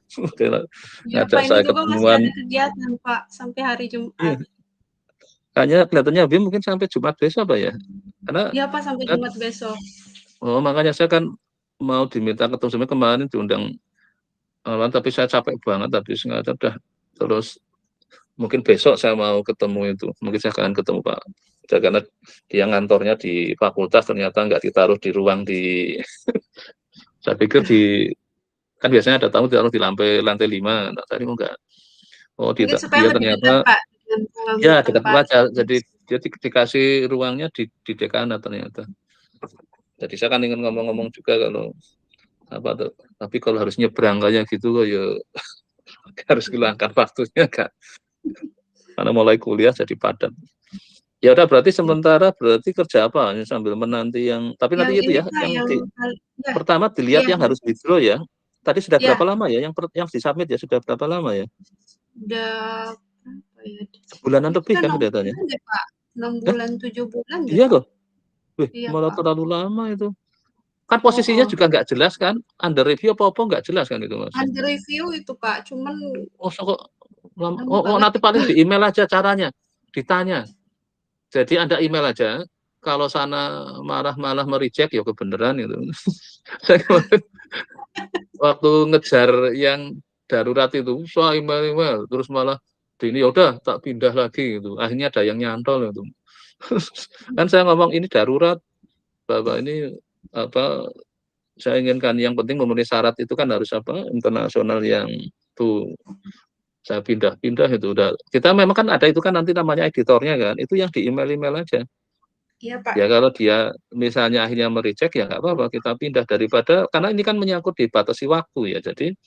ngajak saya ketemuan. Masih ada kegiatan Pak sampai hari Jumat. Iya. Kayaknya kelihatannya BIM mungkin sampai Jumat besok Pak ya, karena iya Pak sampai Jumat besok. Makanya saya kan mau diminta ketemu sebenarnya kemarin diundang tapi saya capek banget tadi sengaja udah, terus mungkin besok saya mau ketemu itu, mungkin saya akan ketemu Pak karena dia ngantornya di fakultas, ternyata nggak ditaruh di ruang di saya pikir kan biasanya ada tamu ditaruh di lantai 5, tadi enggak. Dia ternyata dekat, ya dekat aja, jadi dia dikasih ruangnya di dekanat ternyata. Jadi saya kan ingin ngomong-ngomong juga kalau tapi kalau harus nyebrang kayak gitu kok ya harus hilangkan waktunya Kak. Karena mulai kuliah jadi padat. Ya udah berarti sementara kerja apa sambil menanti yang tapi nanti itu ya pertama dilihat yang harus withdraw ya. Tadi sudah berapa lama ya yang disubmit ya, sudah berapa lama ya? Sudah bulanan lebih kan kelihatannya. 6 bulan 7 bulan. Iya loh. Malah terlalu lama itu. Kan posisinya juga nggak jelas kan, under review apa nggak jelas kan itu Mas. Under review itu Pak, cuman nanti paling di email aja caranya, ditanya. Jadi Anda email aja, kalau sana malah mereject ya kebenaran itu. Waktu ngejar yang darurat itu, soal email terus malah ini ya udah tak pindah lagi gitu. Akhirnya ada yang nyantol itu. Kan saya ngomong ini darurat, Bapak ini saya inginkan yang penting memenuhi syarat itu kan harus internasional yang tuh saya pindah-pindah itu udah. Kita memang kan ada itu kan nanti namanya editornya kan, itu yang di email aja. Iya Pak. Ya kalau dia misalnya akhirnya mereject ya nggak apa-apa, kita pindah daripada karena ini kan menyangkut dibatasi waktu ya, jadi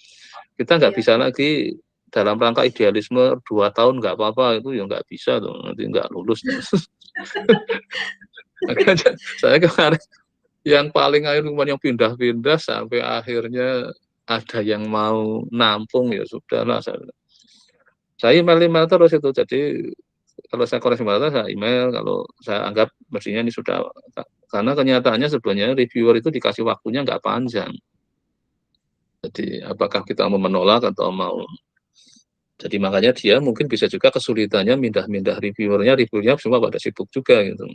kita nggak bisa lagi dalam rangka idealisme 2 tahun nggak apa-apa itu ya nggak bisa tuh, nanti nggak lulus. Makanya saya kemarin yang paling akhir yang pindah-pindah sampai akhirnya ada yang mau nampung ya sudahlah saya email terus itu. Jadi kalau saya koreksi saya email, kalau saya anggap mestinya ini sudah, karena kenyataannya sebenarnya reviewer itu dikasih waktunya nggak panjang. Jadi apakah kita mau menolak atau mau, jadi makanya dia mungkin bisa juga kesulitannya mindah reviewernya semua pada sibuk juga gitu.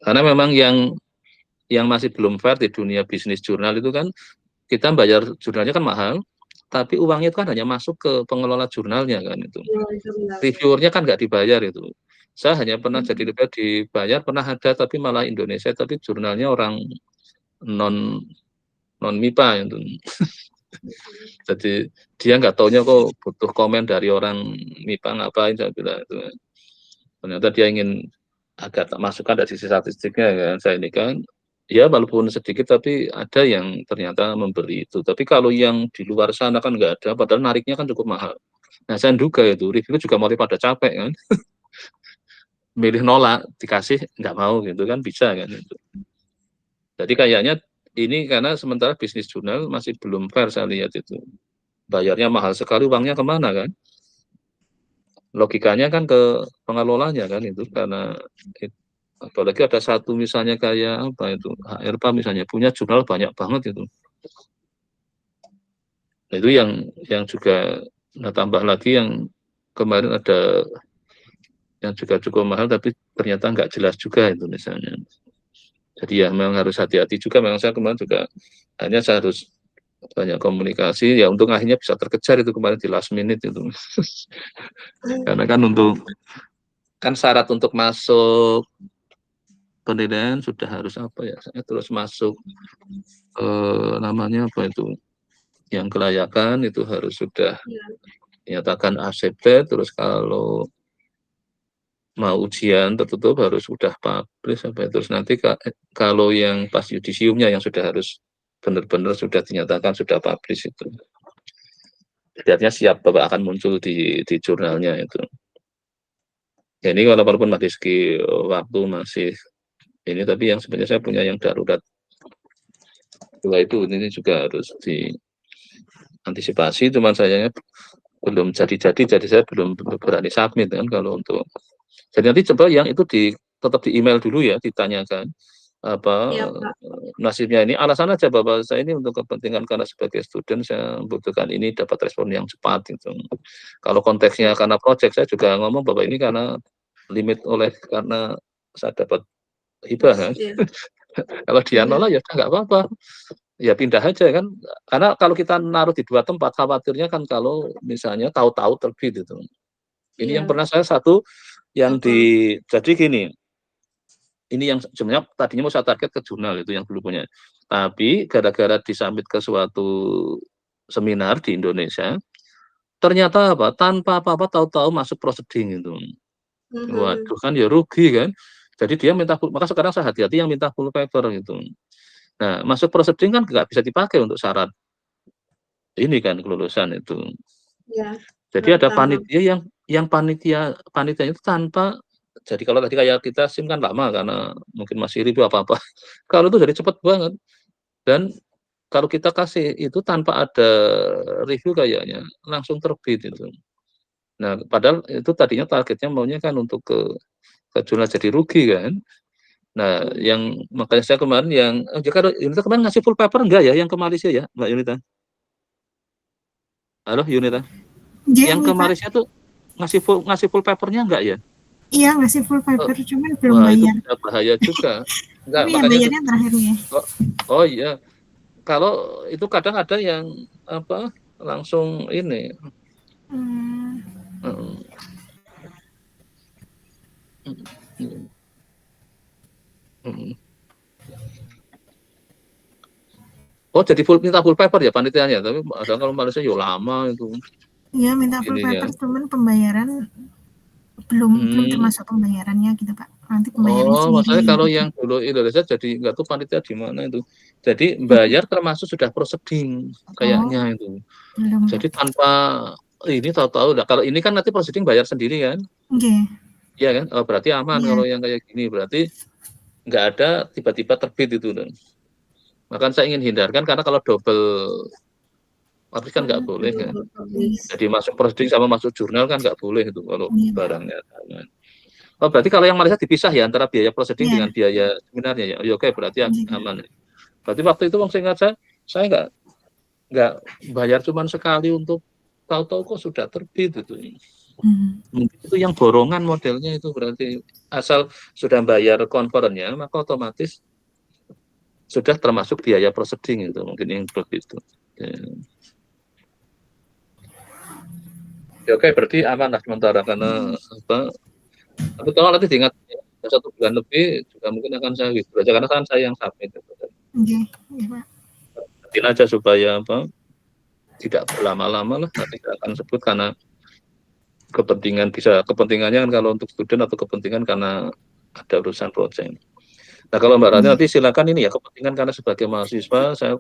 Karena memang yang masih belum fair di dunia bisnis jurnal itu kan, kita bayar jurnalnya kan mahal, tapi uangnya itu kan hanya masuk ke pengelola jurnalnya kan itu. Reviewernya kan nggak dibayar itu. Saya hanya pernah jadi dibayar, pernah ada tapi malah Indonesia, tapi jurnalnya orang non MIPA itu. Jadi dia nggak taunya kok butuh komen dari orang MIPA ngapain, saya bilang itu. Ternyata dia ingin agak masukkan dari sisi statistiknya kan, saya ini kan. Ya walaupun sedikit tapi ada yang ternyata membeli itu. Tapi kalau yang di luar sana kan nggak ada, padahal nariknya kan cukup mahal. Nah saya duga itu, review juga mulai pada capek kan. Milih nolak, dikasih nggak mau gitu kan, bisa kan itu. Jadi kayaknya ini karena sementara bisnis jurnal masih belum fair saya lihat itu. Bayarnya mahal sekali, uangnya kemana kan? Logikanya kan ke pengelolanya kan itu, karena apalagi ada satu misalnya kayak HRPA misalnya punya jurnal banyak banget itu. Nah, itu yang juga tambah lagi yang kemarin ada yang juga cukup mahal tapi ternyata nggak jelas juga itu misalnya. Jadi ya memang harus hati-hati juga. Memang saya kemarin juga hanya saya harus banyak komunikasi ya, untuk akhirnya bisa terkejar itu kemarin di last minute itu. Karena kan untuk kan syarat untuk masuk penilaian sudah harus apa ya? Saya terus masuk namanya apa itu? Yang kelayakan itu harus sudah dinyatakan accepted, terus kalau mau ujian tertutup harus sudah publish sampai terus nanti kalau yang pas yudisiumnya yang sudah harus benar-benar sudah dinyatakan sudah publish itu. Jadi artinya siap Bapak akan muncul di jurnalnya itu. Ya, ini walaupun masih segi waktu masih ini, tapi yang sebenarnya saya punya yang darurat. Setelah itu ini juga harus diantisipasi, cuman sayangnya belum jadi saya belum berani submit kan kalau untuk. Jadi nanti coba yang itu tetap di email dulu ya, ditanyakan apa nasibnya ini, alasan aja Bapak saya ini untuk kepentingan karena sebagai student saya membutuhkan ini, dapat respon yang cepat gitu. Kalau konteksnya karena project saya juga ngomong Bapak ini karena limit karena saya dapat hibah kan. Kalau dia nolak ya nggak apa-apa, ya pindah aja kan, karena kalau kita naruh di dua tempat khawatirnya kan kalau misalnya tahu-tahu terbit itu. Ini yang pernah saya satu yang jadi gini, ini yang sebenarnya tadinya mau saya target ke jurnal itu yang dulu punya, tapi gara-gara disubmit ke suatu seminar di Indonesia, ternyata apa tanpa apa-apa tahu-tahu masuk proceeding itu. Waduh kan ya rugi kan. Jadi dia minta maka sekarang saya hati-hati yang minta full paper gitu. Nah, masuk proceeding kan nggak bisa dipakai untuk syarat ini kan kelulusan itu. Ya, jadi ada panitia yang panitia itu tanpa, jadi kalau tadi kayak kita SIM kan lama karena mungkin masih review apa-apa. Kalau itu jadi cepat banget. Dan kalau kita kasih itu tanpa ada review kayaknya langsung terbit itu. Nah, padahal itu tadinya targetnya maunya kan untuk ke jurnal jadi rugi kan. Nah, yang makanya saya kemarin yang Yunita kemarin ngasih full paper enggak ya yang ke Malaysia ya, Mbak Yunita? Halo Yunita. Yang ke Malaysia tuh ngasih full papernya enggak ya? Iya, ngasih full paper, cuman belum bayar. Itu bahaya juga. Enggak, tapi makanya bayarnya terakhir ya. Oh iya. Kalau itu kadang ada yang apa langsung ini. Oh jadi minta full paper ya panitianya, tapi ada kalau Malaysia ya lama itu. Iya minta full paper, cuman pembayaran belum termasuk pembayarannya gitu Pak. Nanti pembayarannya sendiri. Maksudnya kalau yang dulu Indonesia jadi nggak tahu panitia di mana itu. Jadi bayar termasuk sudah proceeding kayaknya itu. Belum. Jadi tanpa ini tahu-tahu. Nah, kalau ini kan nanti proceeding bayar sendiri kan? Iya kan? Oh, berarti aman kalau yang kayak gini. Berarti nggak ada tiba-tiba terbit itu. Makanya saya ingin hindarkan karena kalau double publish kan nggak boleh kan. Jadi masuk proceeding sama masuk jurnal kan nggak boleh itu kalau barangnya. Oh berarti kalau yang Malaysia dipisah ya antara biaya proceeding dengan biaya seminarnya ya. Oh, oke berarti aman. Berarti waktu itu saya ingat saya nggak bayar cuma sekali untuk tahu-tahu kok sudah terbit itu. Mungkin itu yang borongan modelnya itu berarti asal sudah bayar konferennya maka otomatis sudah termasuk biaya proceeding itu mungkin yang begitu. Ya, oke berarti aman lah sementara karena apa? Tapi kalau nanti diingat 1 bulan lebih juga mungkin akan saya withdraw karena kan saya yang submit. Nanti aja supaya apa? Tidak berlama-lama lah nanti akan sebut karena kepentingannya kan kalau untuk student atau kepentingan karena ada urusan project. Nah kalau Mbak Rani nanti silakan ini ya kepentingan karena sebagai mahasiswa saya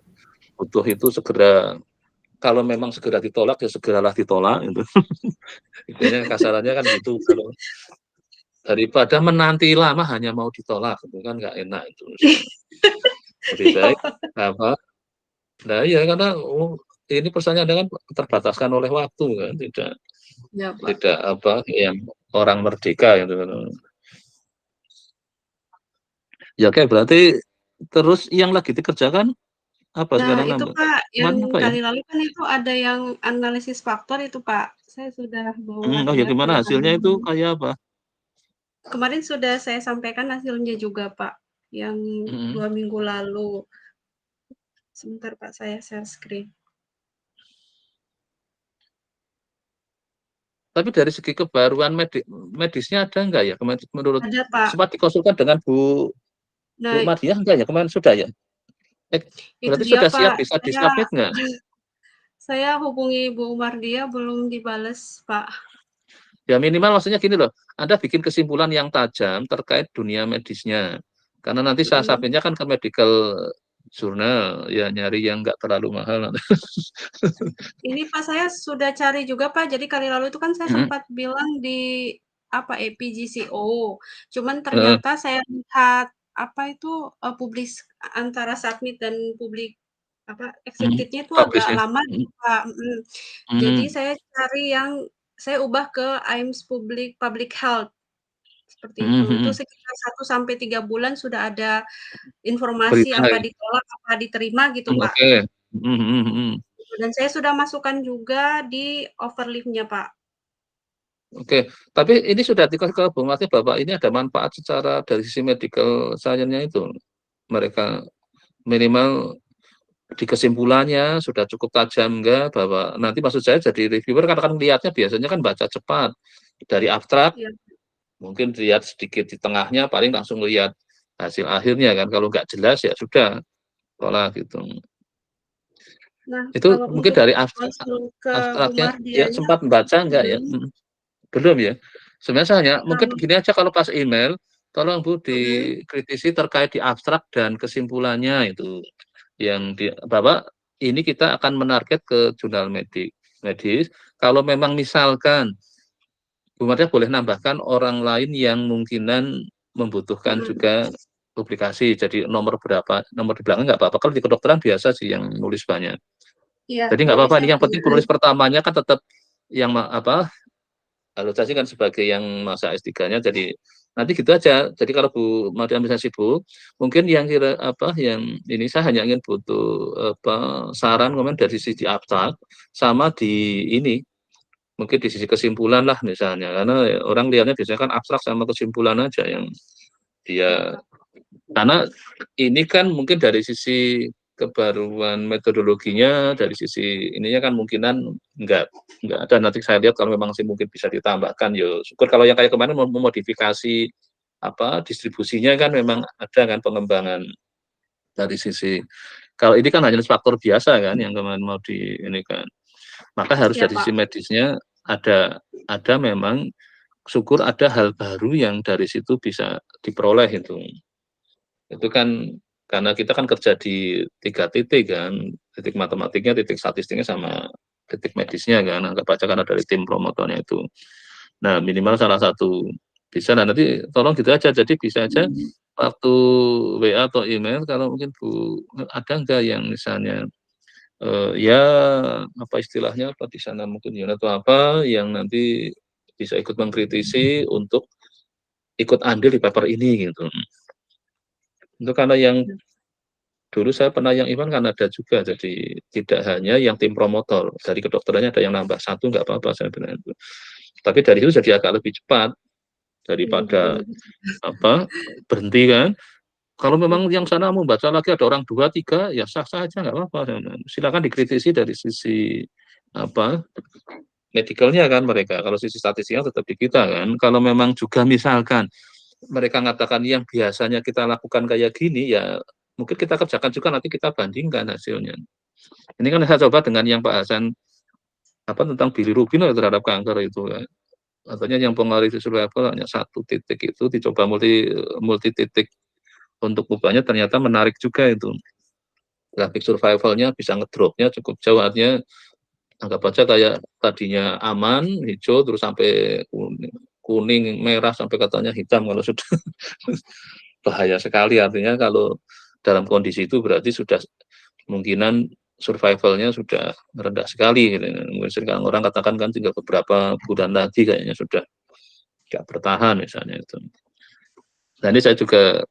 butuh itu segera, kalau memang segera ditolak ya segeralah ditolak itu. Intinya kasarannya kan gitu, kalau daripada menanti lama hanya mau ditolak itu kan nggak enak itu. Lebih baik apa? Nah iya karena ini persaingan kan terbataskan oleh waktu kan, tidak apa yang orang merdeka gitu. Ya oke berarti terus yang lagi dikerjakan apa sekarang? Itu Pak yang kali lalu kan itu ada yang analisis faktor itu Pak, saya sudah bawa. Ya gimana hasilnya itu kayak apa? Kemarin sudah saya sampaikan hasilnya juga Pak, yang 2 minggu lalu. Sebentar Pak, saya share screen. Tapi dari segi kebaruan medisnya ada enggak ya? Menurut ada, Pak. sempat dikonsulkan dengan Bu Mardiah enggak ya? Kemarin sudah ya? Berarti dia, sudah siap Pak. bisa disubmit enggak? Saya hubungi Bu Mardiah belum dibales, Pak. Ya minimal maksudnya gini loh, Anda bikin kesimpulan yang tajam terkait dunia medisnya. Karena nanti submitnya kan ke medical journal, ya nyari yang nggak terlalu mahal. Ini Pak, saya sudah cari juga Pak, jadi kali lalu itu kan saya sempat bilang di PGCO, cuman ternyata saya lihat publis antara submit dan publik accepted-nya itu agak lama Pak. Jadi saya cari saya ubah ke AIMS Public Health seperti itu. Itu sekitar 1-3 bulan sudah ada informasi apa ditolak, apa diterima gitu Pak. Dan saya sudah masukkan juga di overleaf-nya Pak. Oke, tapi ini sudah berarti Bapak ini ada manfaat secara dari sisi medical science-nya itu. Mereka minimal di kesimpulannya sudah cukup tajam enggak, bahwa nanti maksud saya jadi reviewer kan lihatnya biasanya kan baca cepat dari abstrak, mungkin lihat sedikit di tengahnya, paling langsung lihat hasil akhirnya kan, kalau nggak jelas ya sudah tolak gitu. Nah, itu mungkin dari abstraknya ya sempat membaca enggak ya? Belum ya. Sebenarnya saya mungkin begini aja, kalau pas email tolong Bu dikritisi terkait di abstrak dan kesimpulannya itu yang Bapak ini kita akan menarget ke jurnal medis. Kalau memang misalkan Bu Mardiah boleh nambahkan orang lain yang mungkinan membutuhkan juga publikasi, jadi nomor berapa, nomor di belakang nggak apa-apa. Kalau di kedokteran biasa sih yang nulis banyak. Jadi nggak apa-apa. Ini yang penting penulis pertamanya kan tetap yang alutasi kan sebagai yang masa S3-nya. Jadi nanti gitu aja. Jadi kalau Bu Mardiah misalnya sibuk, mungkin yang yang ini saya hanya ingin butuh saran komen dari sisi abstrak sama di ini, mungkin di sisi kesimpulan lah misalnya, karena orang lihatnya biasanya kan abstrak sama kesimpulan aja yang dia, karena ini kan mungkin dari sisi kebaruan metodologinya, dari sisi ininya kan mungkinan enggak ada. Nanti saya lihat kalau memang sih mungkin bisa ditambahkan, ya syukur. Kalau yang kayak kemarin memodifikasi distribusinya kan memang ada kan pengembangan dari sisi, kalau ini kan hanya faktor biasa kan yang kemarin mau di ini kan, maka harus dari sisi medisnya ada memang syukur ada hal baru yang dari situ bisa diperoleh itu kan. Karena kita kan kerja di 3 titik kan, titik matematiknya, titik statistiknya, sama titik medisnya kan, anggap aja karena dari tim promotornya itu. Nah minimal salah satu bisa. Nah nanti tolong gitu aja, jadi bisa aja waktu WA atau email kalau mungkin Bu ada enggak yang misalnya ya apa istilahnya di sana mungkin unit atau apa yang nanti bisa ikut mengkritisi untuk ikut andil di paper ini gitu. Itu karena yang dulu saya pernah yang Ivan kan ada juga, jadi tidak hanya yang tim promotor, dari kedokterannya ada yang nambah 1 nggak apa-apa saya bilang itu. Tapi dari itu jadi agak lebih cepat daripada berhenti kan. Kalau memang yang sana mau baca lagi ada orang 2, 3 ya sah-sah aja nggak apa-apa. Silakan dikritisi dari sisi medicalnya kan mereka. Kalau sisi statistiknya tetap di kita kan. Kalau memang juga misalkan mereka mengatakan yang biasanya kita lakukan kayak gini, ya mungkin kita kerjakan juga, nanti kita bandingkan hasilnya. Ini kan saya coba dengan yang Pak Hasan tentang bilirubin terhadap kanker itu kan. Artinya yang pengaruh survival hanya 1 titik itu dicoba multi titik untuk ubahnya, ternyata menarik juga itu. Grafik survivalnya bisa ngedropnya cukup jauh, artinya anggap aja kayak tadinya aman, hijau, terus sampai kuning, merah, sampai katanya hitam kalau sudah bahaya sekali. Artinya kalau dalam kondisi itu berarti sudah kemungkinan survivalnya sudah rendah sekali. Mungkin sekarang orang katakan kan tinggal beberapa bulan lagi kayaknya sudah tidak bertahan misalnya itu. Nah ini saya juga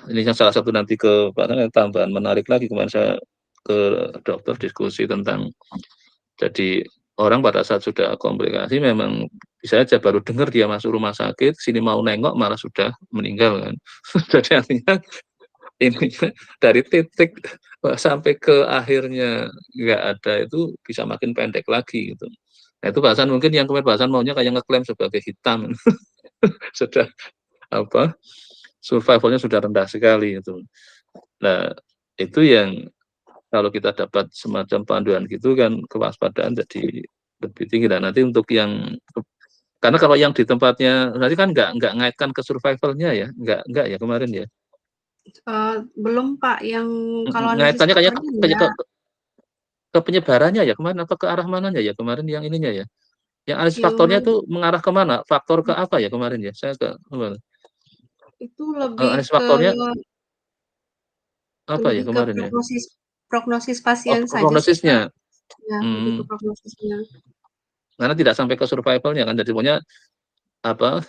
ini yang salah satu nanti ke tambahan menarik lagi, kemarin saya ke dokter diskusi tentang, jadi orang pada saat sudah komplikasi memang bisa aja baru dengar dia masuk rumah sakit, sini mau nengok malah sudah meninggal kan. Jadi artinya ini dari titik sampai ke akhirnya nggak ada itu bisa makin pendek lagi gitu. Nah, itu Pak Hasan mungkin yang kemarin Pak Hasan maunya kayak ngeklaim sebagai hitam. Sudah apa? Survivalnya sudah rendah sekali itu. Nah, itu yang kalau kita dapat semacam panduan gitu kan kewaspadaan jadi lebih tinggi. Nah, nanti untuk yang karena kalau yang di tempatnya nanti kan nggak ngaitkan ke survivalnya ya, nggak ya kemarin ya. Belum Pak, yang kalau analisis Ngaitannya kayak faktornya ke penyebarannya ya kemarin apa ke arah mananya ya kemarin yang ininya ya. Yang analisis faktornya human itu mengarah ke mana? Faktor ke apa ya kemarin ya? Saya ke itu lebih analisis ke faktornya apa ya kemarin ya? prognosis Oh, pasien saja sih Pak. prognosisnya. Ya, lebih ke prognosisnya. Karena tidak sampai ke survivalnya kan, jadi punya apa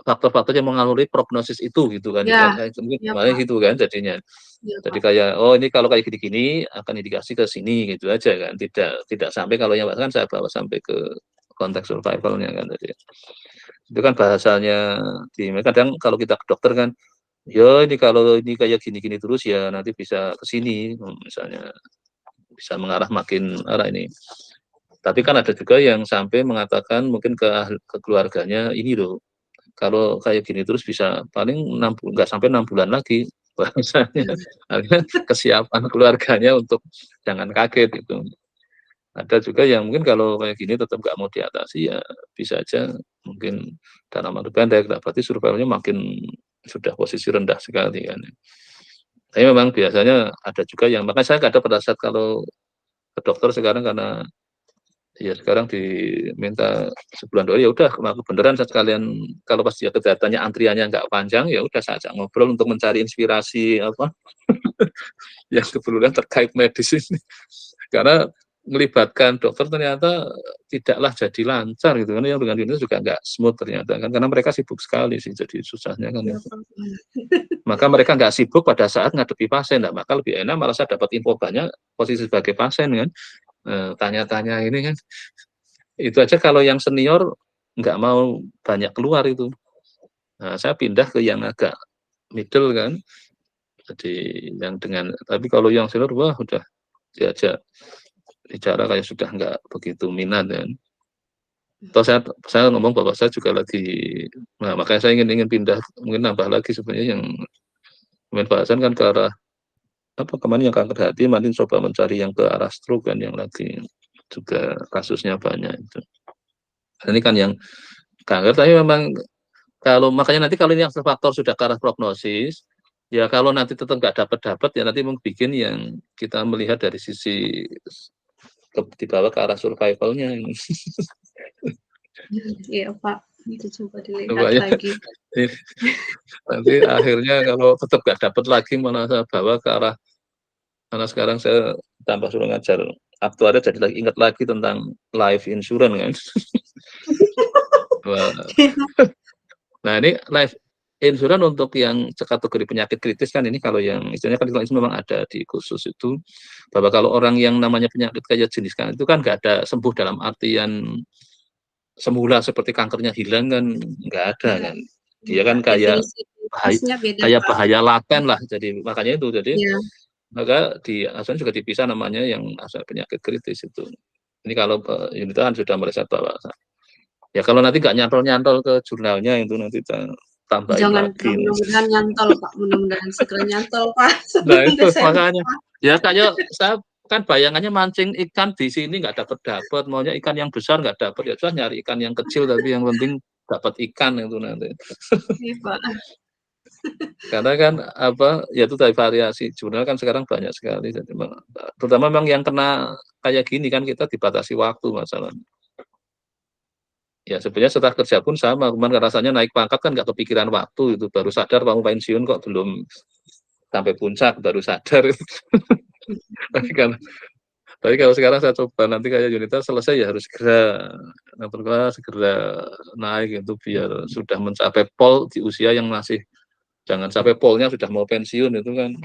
faktor-faktor yang mengalami prognosis itu gitu kan, Ya, mungkin ya kemarin Pak. gitu kan jadinya. Ya, Jadi Pak. kayak oh ini kalau kayak gini-gini akan indikasi ke sini gitu aja kan, tidak sampai kalau yang kan saya bawa sampai ke konteks survivalnya kan tadi. Itu kan bahasanya di kadang kalau kita ke dokter kan, ya ini kalau ini kayak gini-gini terus ya nanti bisa ke sini misalnya bisa mengarah makin arah ini. Tapi kan ada juga yang sampai mengatakan mungkin ke keluarganya ini loh, kalau kayak gini terus bisa paling nggak sampai 6 bulan lagi bahasanya. Artinya kesiapan keluarganya untuk jangan kaget gitu. Ada juga yang mungkin kalau kayak gini tetap nggak mau diatasi ya bisa aja mungkin dalam waktu pendek, berarti survivalnya makin sudah posisi rendah sekali kan. Tapi memang biasanya ada juga yang makanya saya nggak ada pada saat kalau ke dokter sekarang karena ya sekarang diminta sebulan dua ya udah aku beneran saya sekalian kalau pas dia kegiatannya antriannya nggak panjang ya udah saya ajak ngobrol untuk mencari inspirasi apa yang kebetulan terkait medis ini karena melibatkan dokter ternyata tidaklah jadi lancar gitu kan yang dengan itu juga nggak smooth ternyata kan karena mereka sibuk sekali sih jadi susahnya kan ya. Maka mereka nggak sibuk pada saat ngadepi pasien nah, maka lebih enak malah saya dapat info banyak posisi sebagai pasien kan tanya-tanya ini kan itu aja kalau yang senior nggak mau banyak keluar itu. Nah, saya pindah ke yang agak middle kan. Jadi yang dengan tapi kalau yang senior wah udah diajak bicara kayak sudah nggak begitu minat kan. Atau saya ngomong bahwa saya juga lagi nah makanya saya ingin pindah mungkin nambah lagi sebenarnya yang bahasan kan ke arah apa kemarin yang kanker hati nanti coba mencari yang ke arah stroke kan yang lagi juga kasusnya banyak itu. Ini kan yang kanker tapi memang kalau makanya nanti kalau ini yang faktor sudah ke arah prognosis ya kalau nanti tetap nggak dapat ya nanti mungkin bikin yang kita melihat dari sisi dibawa ke arah survivalnya. Iya Pak, itu coba dilihat lagi. Nanti akhirnya kalau tetap nggak dapat lagi malah saya bawa ke arah karena sekarang saya tambah suruh ngajar aktuaria jadi lagi ingat lagi tentang life insurance kan. Nah ini life insurance untuk yang kategori penyakit kritis kan ini kalau yang istilahnya kan itu memang ada di khusus itu bahwa kalau orang yang namanya penyakit kayak jenis kan itu kan nggak ada sembuh dalam artian semula seperti kankernya hilang kan nggak ada kan dia kan kayak bahaya laten lah jadi makanya itu jadi maka di ASN juga dipisah namanya yang asal penyakit kritis itu ini kalau Yunita kan sudah melihat bahwa ya kalau nanti nggak nyantol ke jurnalnya itu nanti tambahin jangan lagi. Mudah-mudahan nyantol Pak, mudah-mudahan segera nyantol Pak. Nah itu makanya ya kayak saya kan bayangannya mancing ikan di sini nggak dapat maunya ikan yang besar nggak dapat ya sudah nyari ikan yang kecil tapi yang penting dapat ikan itu nanti. Iya Pak. Karena kan apa ya itu dari variasi jurnal kan sekarang banyak sekali jadi terutama memang yang kena kayak gini kan kita dibatasi waktu masalahnya. Ya sebenarnya setelah kerja pun sama, kemarin rasanya naik pangkat kan nggak kepikiran waktu itu baru sadar kamu pensiun kok belum sampai puncak baru sadar. Tapi kalau sekarang saya coba nanti kayak Yunita selesai ya harus segera naik itu biar sudah mencapai pol di usia yang masih jangan sampai polnya sudah mau pensiun itu kan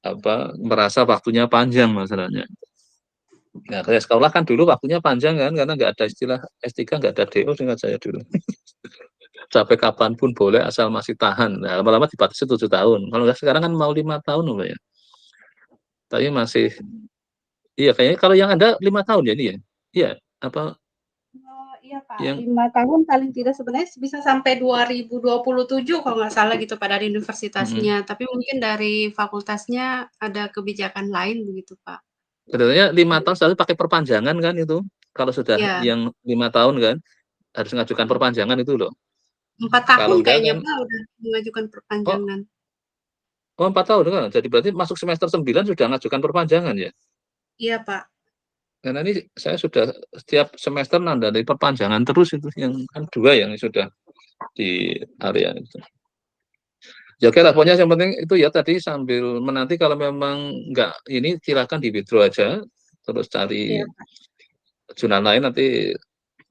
apa merasa waktunya panjang masalahnya. Nah, kayak sekolah kan dulu waktunya panjang kan karena nggak ada istilah S3 nggak ada DO dengan saya dulu. Sampai kapanpun boleh asal masih tahan. Nah, lama-lama dibatasi 7 tahun. Kalau sekarang kan mau 5 tahun loh ya. Tapi masih iya kayaknya kalau yang Anda 5 tahun ya ini ya. Iya. apa? Iya Pak, Yang 5 tahun paling tidak sebenarnya bisa sampai 2027 kalau nggak salah gitu Pak dari universitasnya, tapi mungkin dari fakultasnya ada kebijakan lain begitu Pak. sebenarnya 5 tahun selalu pakai perpanjangan kan itu, kalau sudah Iya. yang 5 tahun kan, harus mengajukan perpanjangan itu loh. 4 tahun Kalau enggak kayaknya kan Pak udah mengajukan oh perpanjangan. oh 4 tahun kan, jadi berarti masuk semester 9 sudah mengajukan perpanjangan ya? Iya Pak. Karena ini saya sudah setiap semester nandani perpanjangan terus itu, yang kan 2 yang sudah di area itu. Ya oke lah, pokoknya yang penting itu ya tadi sambil menanti kalau memang enggak ini silakan di-withdraw aja, terus cari Iya Pak. jurnal lain nanti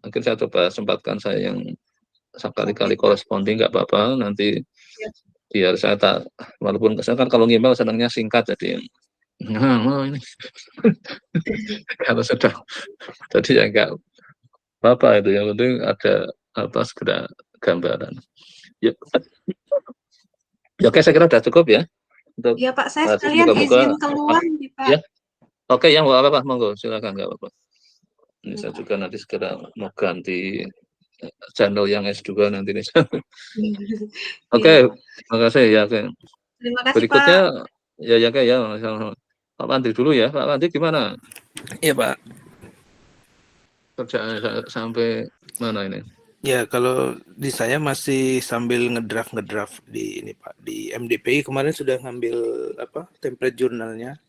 mungkin saya coba sempatkan saya yang sekali-kali Oke. corresponding nggak apa-apa, nanti Iya. biar saya tak walaupun saya kan kalau ngemail senangnya singkat jadi ini kalau sudah jadi ya enggak apa-apa itu, yang penting ada apa segera gambaran. Ya. Ya oke, saya kira sudah cukup ya untuk Iya Pak, saya sekalian izin keluar nih Pak. Ya. Oke, yang nggak apa-apa, monggo silakan, nggak apa-apa. Ini saya juga nanti segera mau ganti channel yang S2 nanti nih. Oke, makasih ya. Oke. Terima kasih Berikutnya Pak. ya Kak ya, Pak Pandi dulu ya. Pak Pandi gimana? Iya Pak. Kerjaan sampai mana ini? Ya kalau di saya masih sambil ngedraft di ini Pak, di MDPI kemarin sudah ngambil apa template jurnalnya.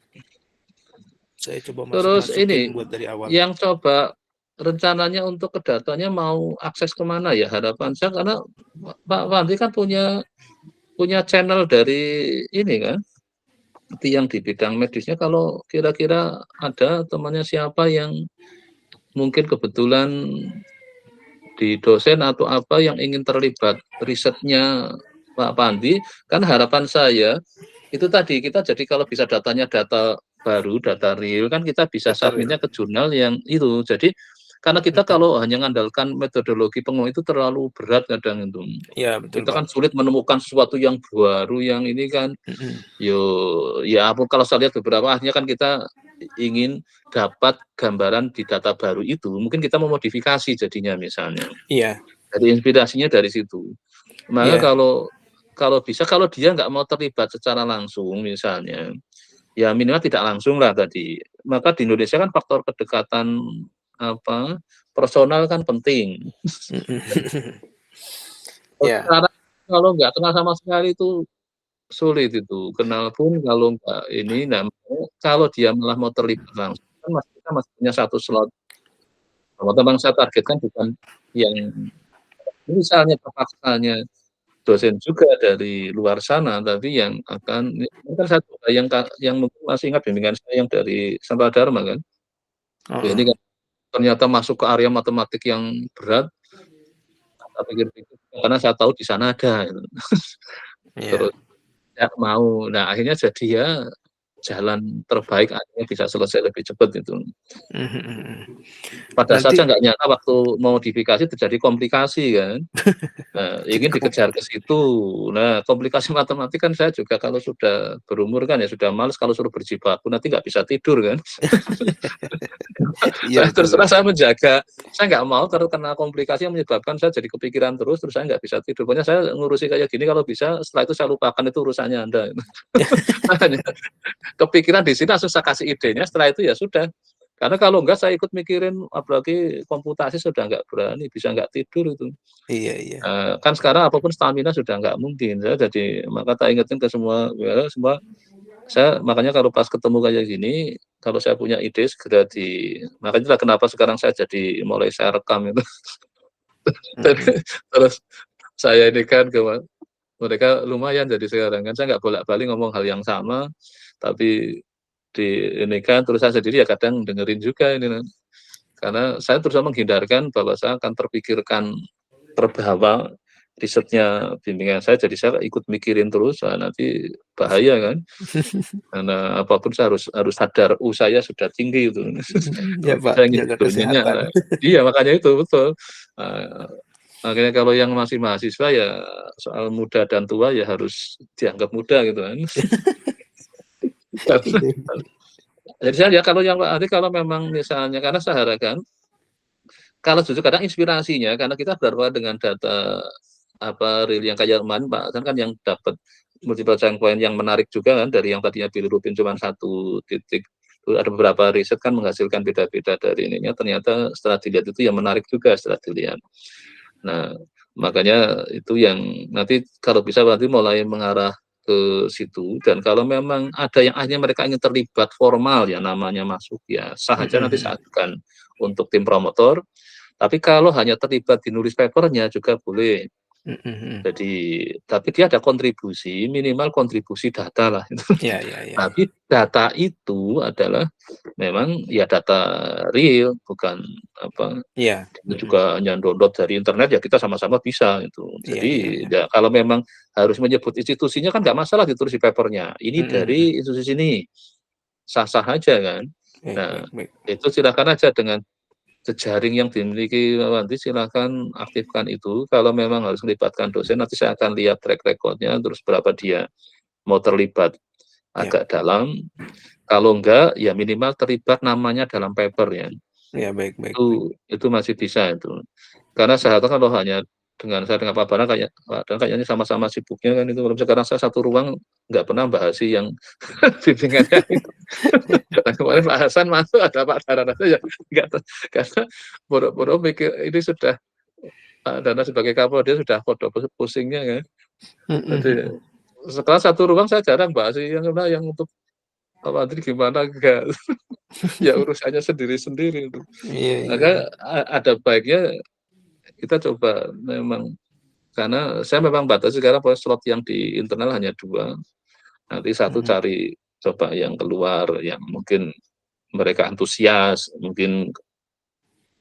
Saya coba Terus ini buat dari awal. yang coba rencananya untuk kedatanya mau akses kemana ya harapan saya, karena Pak Pandi kan punya channel dari ini kan, yang di bidang medisnya. Kalau kira-kira ada temannya siapa yang mungkin kebetulan di dosen atau apa yang ingin terlibat risetnya Pak Pandi, kan harapan saya itu tadi kita jadi kalau bisa datanya data baru, data real kan kita bisa submitnya ke jurnal yang itu. Jadi karena kita kalau hanya mengandalkan metodologi pengumuman itu terlalu berat kadang itu. Ya, betul, kita Pak. kan sulit menemukan sesuatu yang baru yang ini kan. Ya ampun, kalau saya lihat beberapa akhirnya kan kita ingin dapat gambaran di data baru itu, mungkin kita memodifikasi jadinya misalnya. Iya. Jadi inspirasinya dari situ. Maka kalau bisa, kalau dia nggak mau terlibat secara langsung misalnya, ya minimal tidak langsung lah tadi. Maka di Indonesia kan faktor kedekatan apa personal kan penting. Kalau nggak kenal sama sekali itu sulit itu. Kenal pun kalau nggak ini, nah kalau dia malah mau terlibat langsung, kan kita masih punya satu slot. Teman-teman saya targetkan bukan yang misalnya terpaksanya dosen juga dari luar sana, tapi yang akan kan satu yang mungkin masih ingat bimbingan saya yang dari Santa Dharma kan. Ini kan ternyata masuk ke area matematik yang berat. Saya pikir-pikir karena saya tahu di sana ada. Terus ya mau, nah akhirnya jadi ya jalan terbaik akhirnya bisa selesai lebih cepat itu. Pada saat saya nggak nyata waktu modifikasi terjadi komplikasi kan. Nah, ingin dikejar ke situ. Nah, komplikasi matematik kan saya juga kalau sudah berumur kan ya sudah males kalau suruh berjibaku nanti nggak bisa tidur kan. Terus saya menjaga, saya nggak mau terkena komplikasi yang menyebabkan saya jadi kepikiran terus saya nggak bisa tidur. Pokoknya saya ngurusi kayak gini kalau bisa, setelah itu saya lupakan itu urusannya Anda. Kepikiran di sini langsung saya kasih idenya, setelah itu ya sudah. Karena kalau enggak saya ikut mikirin, apalagi komputasi sudah nggak berani, bisa nggak tidur itu. Iya. Kan sekarang apapun stamina sudah nggak mungkin. Saya jadi maka tak ingetin ke semua saya makanya kalau pas ketemu kayak gini, kalau saya punya ide segera makanya kenapa sekarang saya jadi mulai saya rekam itu. Terus saya ini kan mereka lumayan jadi sekarang kan saya nggak bolak-balik ngomong hal yang sama, tapi ini kan terus saya sendiri ya kadang dengerin juga ini, karena saya terus menghindarkan bahwa saya akan terpikirkan terbawa risetnya bimbingan saya, jadi saya ikut mikirin terus, nanti bahaya kan. Karena apapun saya harus sadar saya sudah tinggi itu. Ya Pak, jaga kesehatan. Iya makanya itu betul. Akhirnya kalau yang masih mahasiswa ya soal muda dan tua ya harus dianggap muda gitu kan. Jadi saya ya kalau yang Pak Adi kalau memang misalnya karena saya harapkan kalau justru kadang inspirasinya karena kita berhadapan dengan data real yang kayak kemarin Pak kan yang dapat multiple checkpoint yang menarik juga kan dari yang tadinya bilirubin cuma 1 titik, ada beberapa riset kan menghasilkan beda-beda dari ininya, ternyata setelah dilihat itu yang menarik juga setelah dilihat. Nah, makanya itu yang nanti kalau bisa nanti mulai mengarah ke situ, dan kalau memang ada yang akhirnya mereka ingin terlibat formal ya namanya masuk ya sah aja nanti saatkan untuk tim promotor, tapi kalau hanya terlibat di nulis papernya juga boleh. Jadi tapi dia ada kontribusi, minimal kontribusi data lah. Tapi data itu adalah memang ya data real, bukan itu juga hanya download dari internet ya kita sama-sama bisa itu. Jadi ya kalau memang harus menyebut institusinya kan nggak masalah ditulis di papernya. Ini dari institusi ini sah-sah aja kan. Nah itu silakan aja dengan jejaring yang dimiliki nanti silakan aktifkan itu. Kalau memang harus melibatkan dosen, nanti saya akan lihat track recordnya, terus berapa dia mau terlibat agak dalam. Kalau enggak, ya minimal terlibat namanya dalam paper ya. Ya baik. Itu masih bisa itu. Karena saya kalau hanya dengan Pak Bara kayaknya sama-sama sibuknya kan itu. Kalau sekarang saya satu ruang nggak pernah bahas yang bimbingannya itu. Nah, kemarin Pak Hasan masuk ada Pak Dana ya nggak, karena boro-boro mikir ini sudah Pak Dana sebagai Kapolda dia sudah foto pusingnya kan. Jadi setelah satu ruang saya jarang bahas yang untuk Pak Menteri gimana enggak. Ya urusannya sendiri-sendiri itu. Maka ada baiknya kita coba memang, karena saya memang batasi sekarang slot yang di internal hanya 2, nanti 1 cari coba yang keluar yang mungkin mereka antusias, mungkin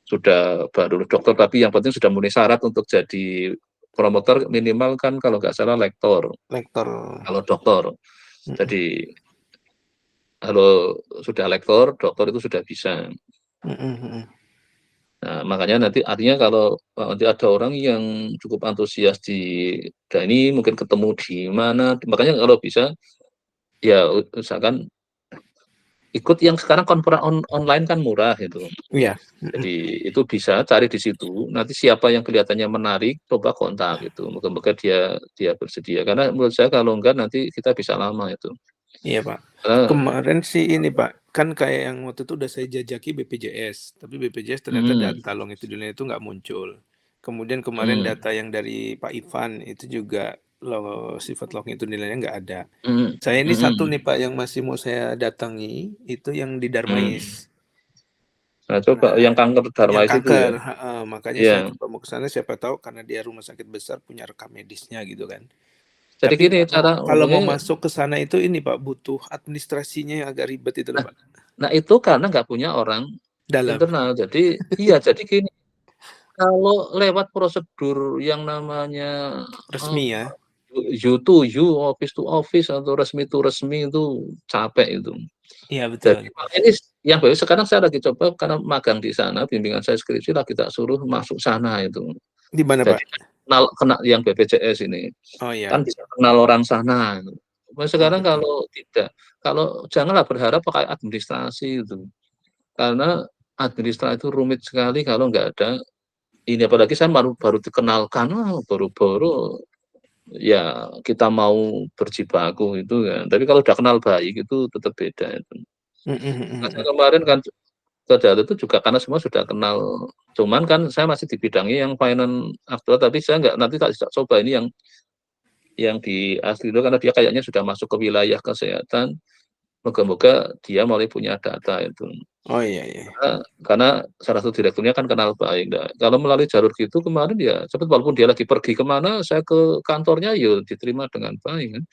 sudah baru dokter tapi yang penting sudah memenuhi syarat untuk jadi promotor, minimal kan kalau nggak salah lektor kalau dokter. Jadi kalau sudah lektor, dokter itu sudah bisa. Nah, makanya nanti artinya kalau nanti ada orang yang cukup antusias di ini mungkin ketemu di mana, makanya kalau bisa ya misalkan ikut yang sekarang konferensi online kan murah itu. Iya. Jadi itu bisa cari di situ. Nanti siapa yang kelihatannya menarik, coba kontak gitu. Moga-moga dia bersedia. Karena menurut saya kalau enggak nanti kita bisa lama itu. Iya Pak. Kemarin sih ini Pak, kan kayak yang waktu itu udah saya jajaki BPJS, tapi BPJS ternyata data longitudinalnya itu nggak muncul. Kemudian kemarin data yang dari Pak Ivan itu juga sifat longitudinalnya nggak ada. Saya ini satu nih Pak yang masih mau saya datangi, itu yang di Darmais. Nah coba yang kanker Darmais itu ya. Makanya saya coba mau ke sana, siapa tahu karena dia rumah sakit besar punya rekam medisnya gitu kan. Jadi tapi gini kalau mau masuk ke sana itu ini Pak butuh administrasinya yang agak ribet itu Pak. Nah itu karena nggak punya orang dalam internal. Jadi iya jadi gini, kalau lewat prosedur yang namanya resmi ya, you to you, office to office atau resmi to resmi itu capek itu. Iya betul. Jadi ini yang baru sekarang saya lagi coba karena magang di sana, bimbingan saya skripsi lagi tak suruh masuk sana itu. Di mana jadi, Pak? Kena yang BPJS ini, kan bisa kenal orang sana. Sekarang kalau tidak, kalau janganlah berharap pakai administrasi itu, karena administrasi itu rumit sekali kalau nggak ada ini. Apalagi saya baru dikenalkan, baru ya kita mau berjibaku itu kan. Tapi kalau udah kenal baik itu tetap beda itu. Kemarin kan Saudara itu juga karena semua sudah kenal, cuman kan saya masih dibidangi yang finance aktual, tapi saya nggak, nanti tak coba ini yang di asli itu karena dia kayaknya sudah masuk ke wilayah kesehatan, moga-moga dia mulai punya data itu. Oh iya. Karena salah satu direkturnya kan kenal baik. Nah, kalau melalui jalur gitu kemarin ya cepat, walaupun dia lagi pergi kemana, saya ke kantornya ya diterima dengan baik kan.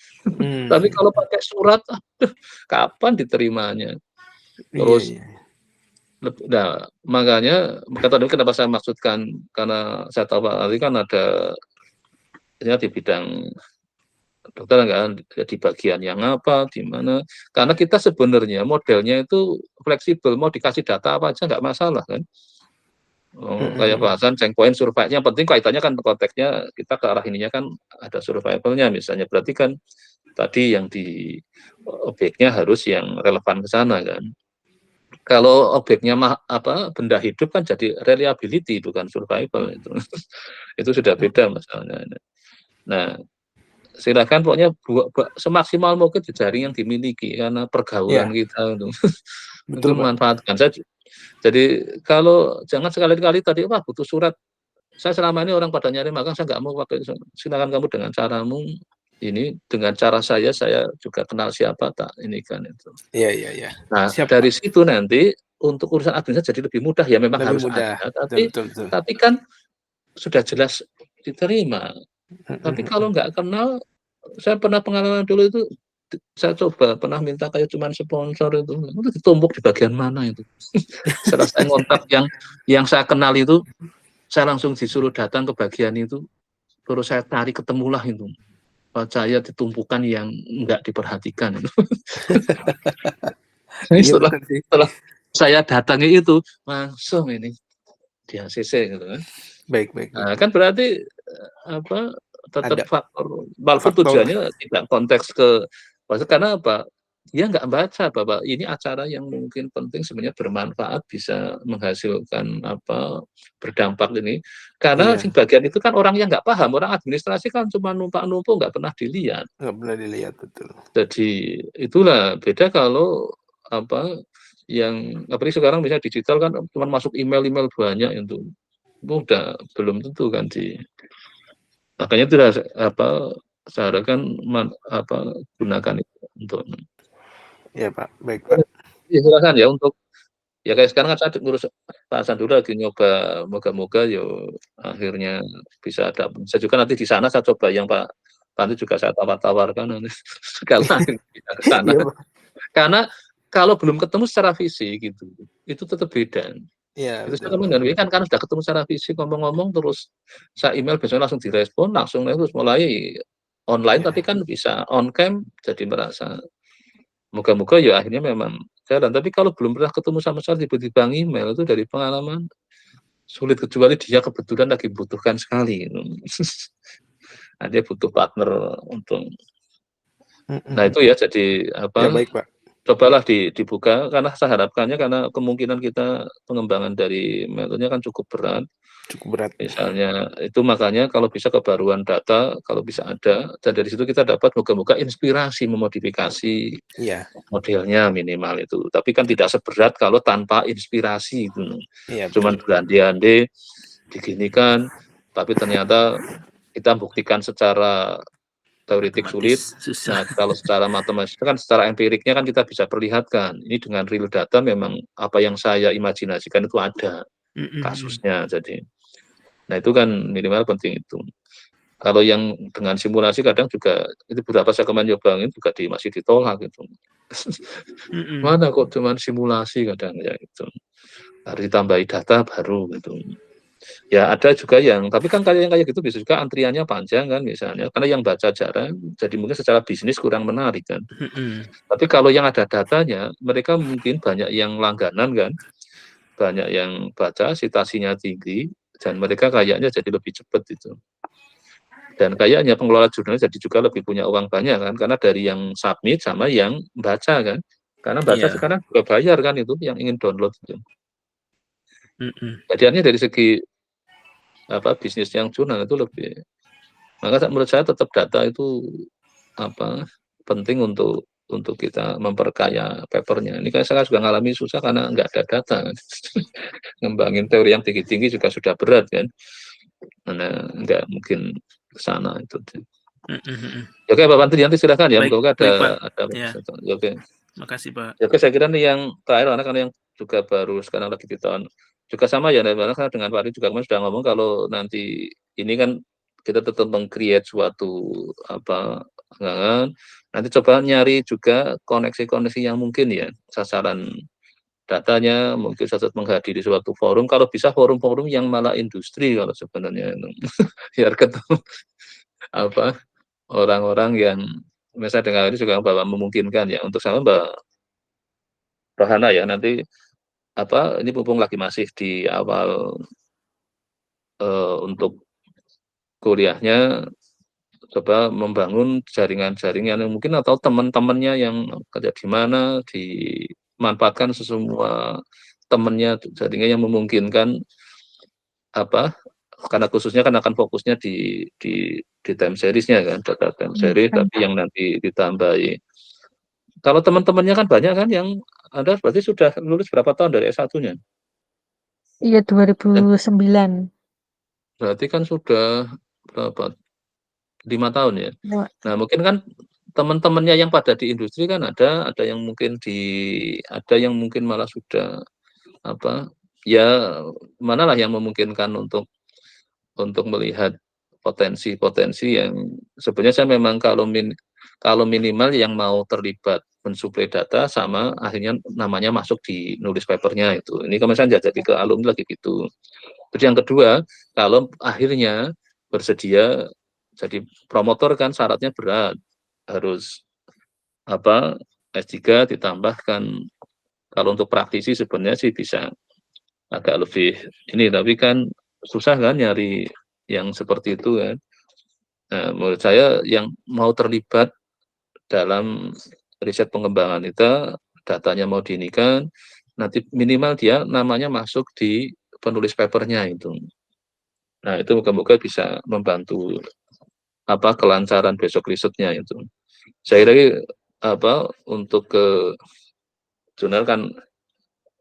Tapi kalau pakai surat, kapan diterimanya? Terus nah, makanya kenapa saya maksudkan, karena saya tahu Pak Ali kan ada di bidang dokter kan, di bagian yang apa, di mana. Karena kita sebenarnya modelnya itu fleksibel, mau dikasih data apa aja nggak masalah kan. Kayak bahasan checkpoint survei-nya, yang penting kaitannya kan konteksnya kita ke arah ininya kan ada survival-nya misalnya, berarti kan tadi yang di objeknya harus yang relevan ke sana kan. Kalau objeknya benda hidup kan jadi reliability bukan survival itu. Itu sudah beda masalahnya. Nah, silakan pokoknya semaksimal mungkin jejaring yang dimiliki karena pergaulan kita itu manfaatkan saja. Jadi kalau jangan sekali-kali tadi butuh surat. Saya selama ini orang pada nyari makan, saya nggak mau pakai. Silakan kamu dengan caramu. Ini dengan cara saya juga kenal siapa tak ini kan itu. Iya. Nah, dari situ nanti untuk urusan administrasi jadi lebih mudah ya memang lebih harus mudah. ada. Betul. Tapi kan sudah jelas diterima. Tapi kalau nggak kenal, saya pernah pengalaman dulu itu saya coba pernah minta kayak cuman sponsor itu ditumpuk di bagian mana itu. Setelah saya ngontak yang saya kenal itu, saya langsung disuruh datang ke bagian itu, terus saya cari ketemulah itu. Saya ditumpukan yang enggak diperhatikan. setelah saya datangi itu langsung ini di ACC gitu kan. Baik. Nah, kan berarti tetap faktor tujuannya tidak konteks ke karena dia nggak baca bahwa ini acara yang mungkin penting sebenarnya bermanfaat bisa menghasilkan berdampak ini karena bagian itu kan orang yang nggak paham, orang administrasi kan cuma numpuk nggak pernah dilihat betul. Jadi itulah beda kalau yang sekarang misalnya digital kan cuma masuk email banyak itu udah belum tentu kan makanya itu seharusnya gunakan itu untuk ya Pak, baik Pak. Ya silakan ya untuk kayak sekarang kan saya ngurus Pak Sandura lagi nyoba, moga-moga akhirnya bisa ada. Saya juga nanti di sana saya coba yang Pak Pandu juga saya tawar-tawarkan sekali lagi ke sana. Karena kalau belum ketemu secara fisik gitu, itu tetap beda. Iya. Itu saya ngomong kan karena sudah ketemu secara fisik ngomong-ngomong terus saya email besok langsung direspon terus mulai online tapi kan bisa on cam jadi merasa moga-moga akhirnya memang jalan. Tapi kalau belum pernah ketemu sama sekali tiba-tiba email itu dari pengalaman sulit kecuali dia kebetulan lagi butuhkan sekali. Dia butuh partner untuk. Nah itu jadi Ya, baik Pak. Cobalah dibuka karena saya harapkannya karena kemungkinan kita pengembangan dari metodenya kan cukup berat. Misalnya itu makanya kalau bisa kebaruan data kalau bisa ada dan dari situ kita dapat moga-moga inspirasi memodifikasi modelnya minimal itu. Tapi kan tidak seberat kalau tanpa inspirasi itu. Cuman berandai-andai diginikan tapi ternyata kita buktikan secara teoretik sulit. Nah, kalau secara matematis kan secara empiriknya kan kita bisa perlihatkan ini dengan real data memang apa yang saya imajinasikan itu ada kasusnya. Jadi, nah itu kan minimal penting itu. Kalau yang dengan simulasi kadang juga itu beberapa saya kemarin nyoba itu juga masih ditolak gitu. Mana kok cuma simulasi kadang ya itu harus ditambahi data baru gitu. Ya ada juga tapi kan kayak gitu bisa juga antriannya panjang kan misalnya karena yang baca jarang jadi mungkin secara bisnis kurang menarik kan. Tapi kalau yang ada datanya mereka mungkin banyak yang langganan kan, banyak yang baca citasinya tinggi dan mereka kayaknya jadi lebih cepat itu. Dan kayaknya pengelola jurnal jadi juga lebih punya uang banyak kan karena dari yang submit sama yang baca kan. Karena baca sekarang juga bayar kan itu yang ingin download itu. Jadi artinya dari segi bisnis yang jurnal itu lebih. Maka menurut saya tetap data itu penting untuk kita memperkaya papernya. Ini kan saya juga ngalami susah karena nggak ada data. Ngembangin teori yang tinggi-tinggi juga sudah berat kan. Karena nggak mungkin ke sana itu. Oke Pak Pantri nanti silakan ya. Semoga ada. Oke. Makasih Pak. Oke saya kira nih yang terakhir karena yang juga baru sekarang lagi di tahun juga sama ya dengan Pak Ari juga kemarin sudah ngomong kalau nanti ini kan kita tetap meng-create suatu nanti coba nyari juga koneksi-koneksi yang mungkin ya sasaran datanya mungkin saat menghadiri suatu forum kalau bisa forum-forum yang malah industri kalau sebenarnya biar ketemu orang-orang yang misalnya dengan ini juga bahwa memungkinkan ya untuk sama Mbak Rohana ya nanti ini mumpung lagi masih di awal untuk kuliahnya coba membangun jaringan-jaringan yang mungkin atau teman-temannya yang kerja di mana di manfaatkan semua temennya, jadinya yang memungkinkan karena khususnya kan akan fokusnya di time series-nya kan, data time series, tapi yang nanti ditambahi. Kalau teman-temannya kan banyak kan yang Anda berarti sudah lulus berapa tahun dari S1-nya? Iya, 2009. Berarti kan sudah berapa? 5 tahun ya. Nah, mungkin kan teman-temannya yang pada di industri kan ada yang mungkin ada yang mungkin malah sudah ya manalah yang memungkinkan untuk melihat potensi-potensi yang sebenarnya saya memang kalau minimal yang mau terlibat mensuplai data sama akhirnya namanya masuk di nulis papernya itu. Ini kemarin saya jadi ke alumni lagi gitu. Terus yang kedua, kalau akhirnya bersedia jadi promotor kan syaratnya berat. Harus S3 ditambahkan. Kalau untuk praktisi sebenarnya sih bisa agak lebih ini, tapi kan susah kan nyari yang seperti itu kan. Nah, menurut saya yang mau terlibat dalam riset pengembangan itu, datanya mau diinikan, nanti minimal dia namanya masuk di penulis papernya itu. Nah, itu moga-moga bisa membantu kelancaran besok risetnya itu. Saya kira untuk ke jurnal kan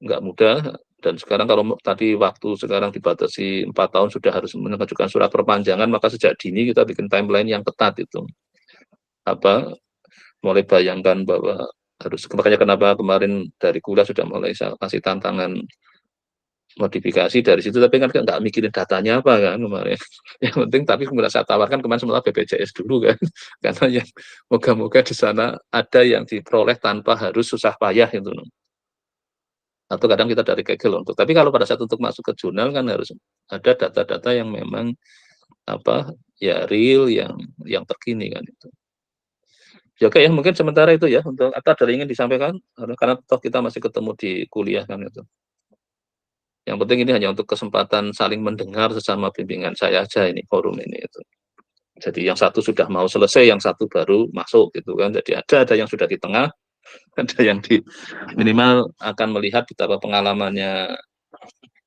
nggak mudah, dan sekarang kalau tadi waktu sekarang dibatasi 4 tahun sudah harus mengajukan surat perpanjangan, maka sejak dini kita bikin timeline yang ketat itu. Mulai bayangkan bahwa makanya kenapa kemarin dari kuliah sudah mulai saya kasih tantangan modifikasi dari situ, tapi kan nggak mikirin datanya apa kan kemarin. Yang penting tapi kemudian saya tawarkan kemarin semula BPJS dulu kan, karena yang moga-moga di sana ada yang diperoleh tanpa harus susah payah itu. Atau kadang kita dari kegel untuk, tapi kalau pada saat untuk masuk ke jurnal kan harus ada data-data yang memang ya real, yang terkini kan itu. Ya oke ya, mungkin sementara itu ya, untuk ada yang ingin disampaikan karena toh kita masih ketemu di kuliah kan itu. Yang penting ini hanya untuk kesempatan saling mendengar sesama bimbingan saya aja ini, forum ini itu. Jadi yang satu sudah mau selesai, yang satu baru masuk gitu kan. Jadi ada yang sudah di tengah, ada yang di minimal akan melihat betapa pengalamannya,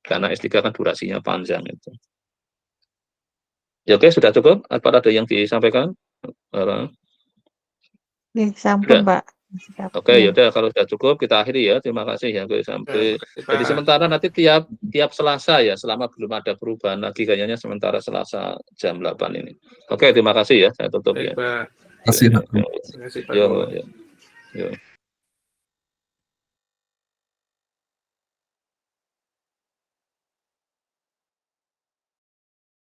karena S3 kan durasinya panjang itu. Ya oke, sudah cukup. Apa ada yang disampaikan? Sampun, Pak. Oke, yaudah kalau sudah cukup kita akhiri ya. Terima kasih ya. Sampai jadi sementara nanti tiap Selasa ya, selama belum ada perubahan lagi kayaknya sementara Selasa jam 8 ini. Oke, terima kasih ya. Saya tutup ya. Terima kasih, Pak. Yo.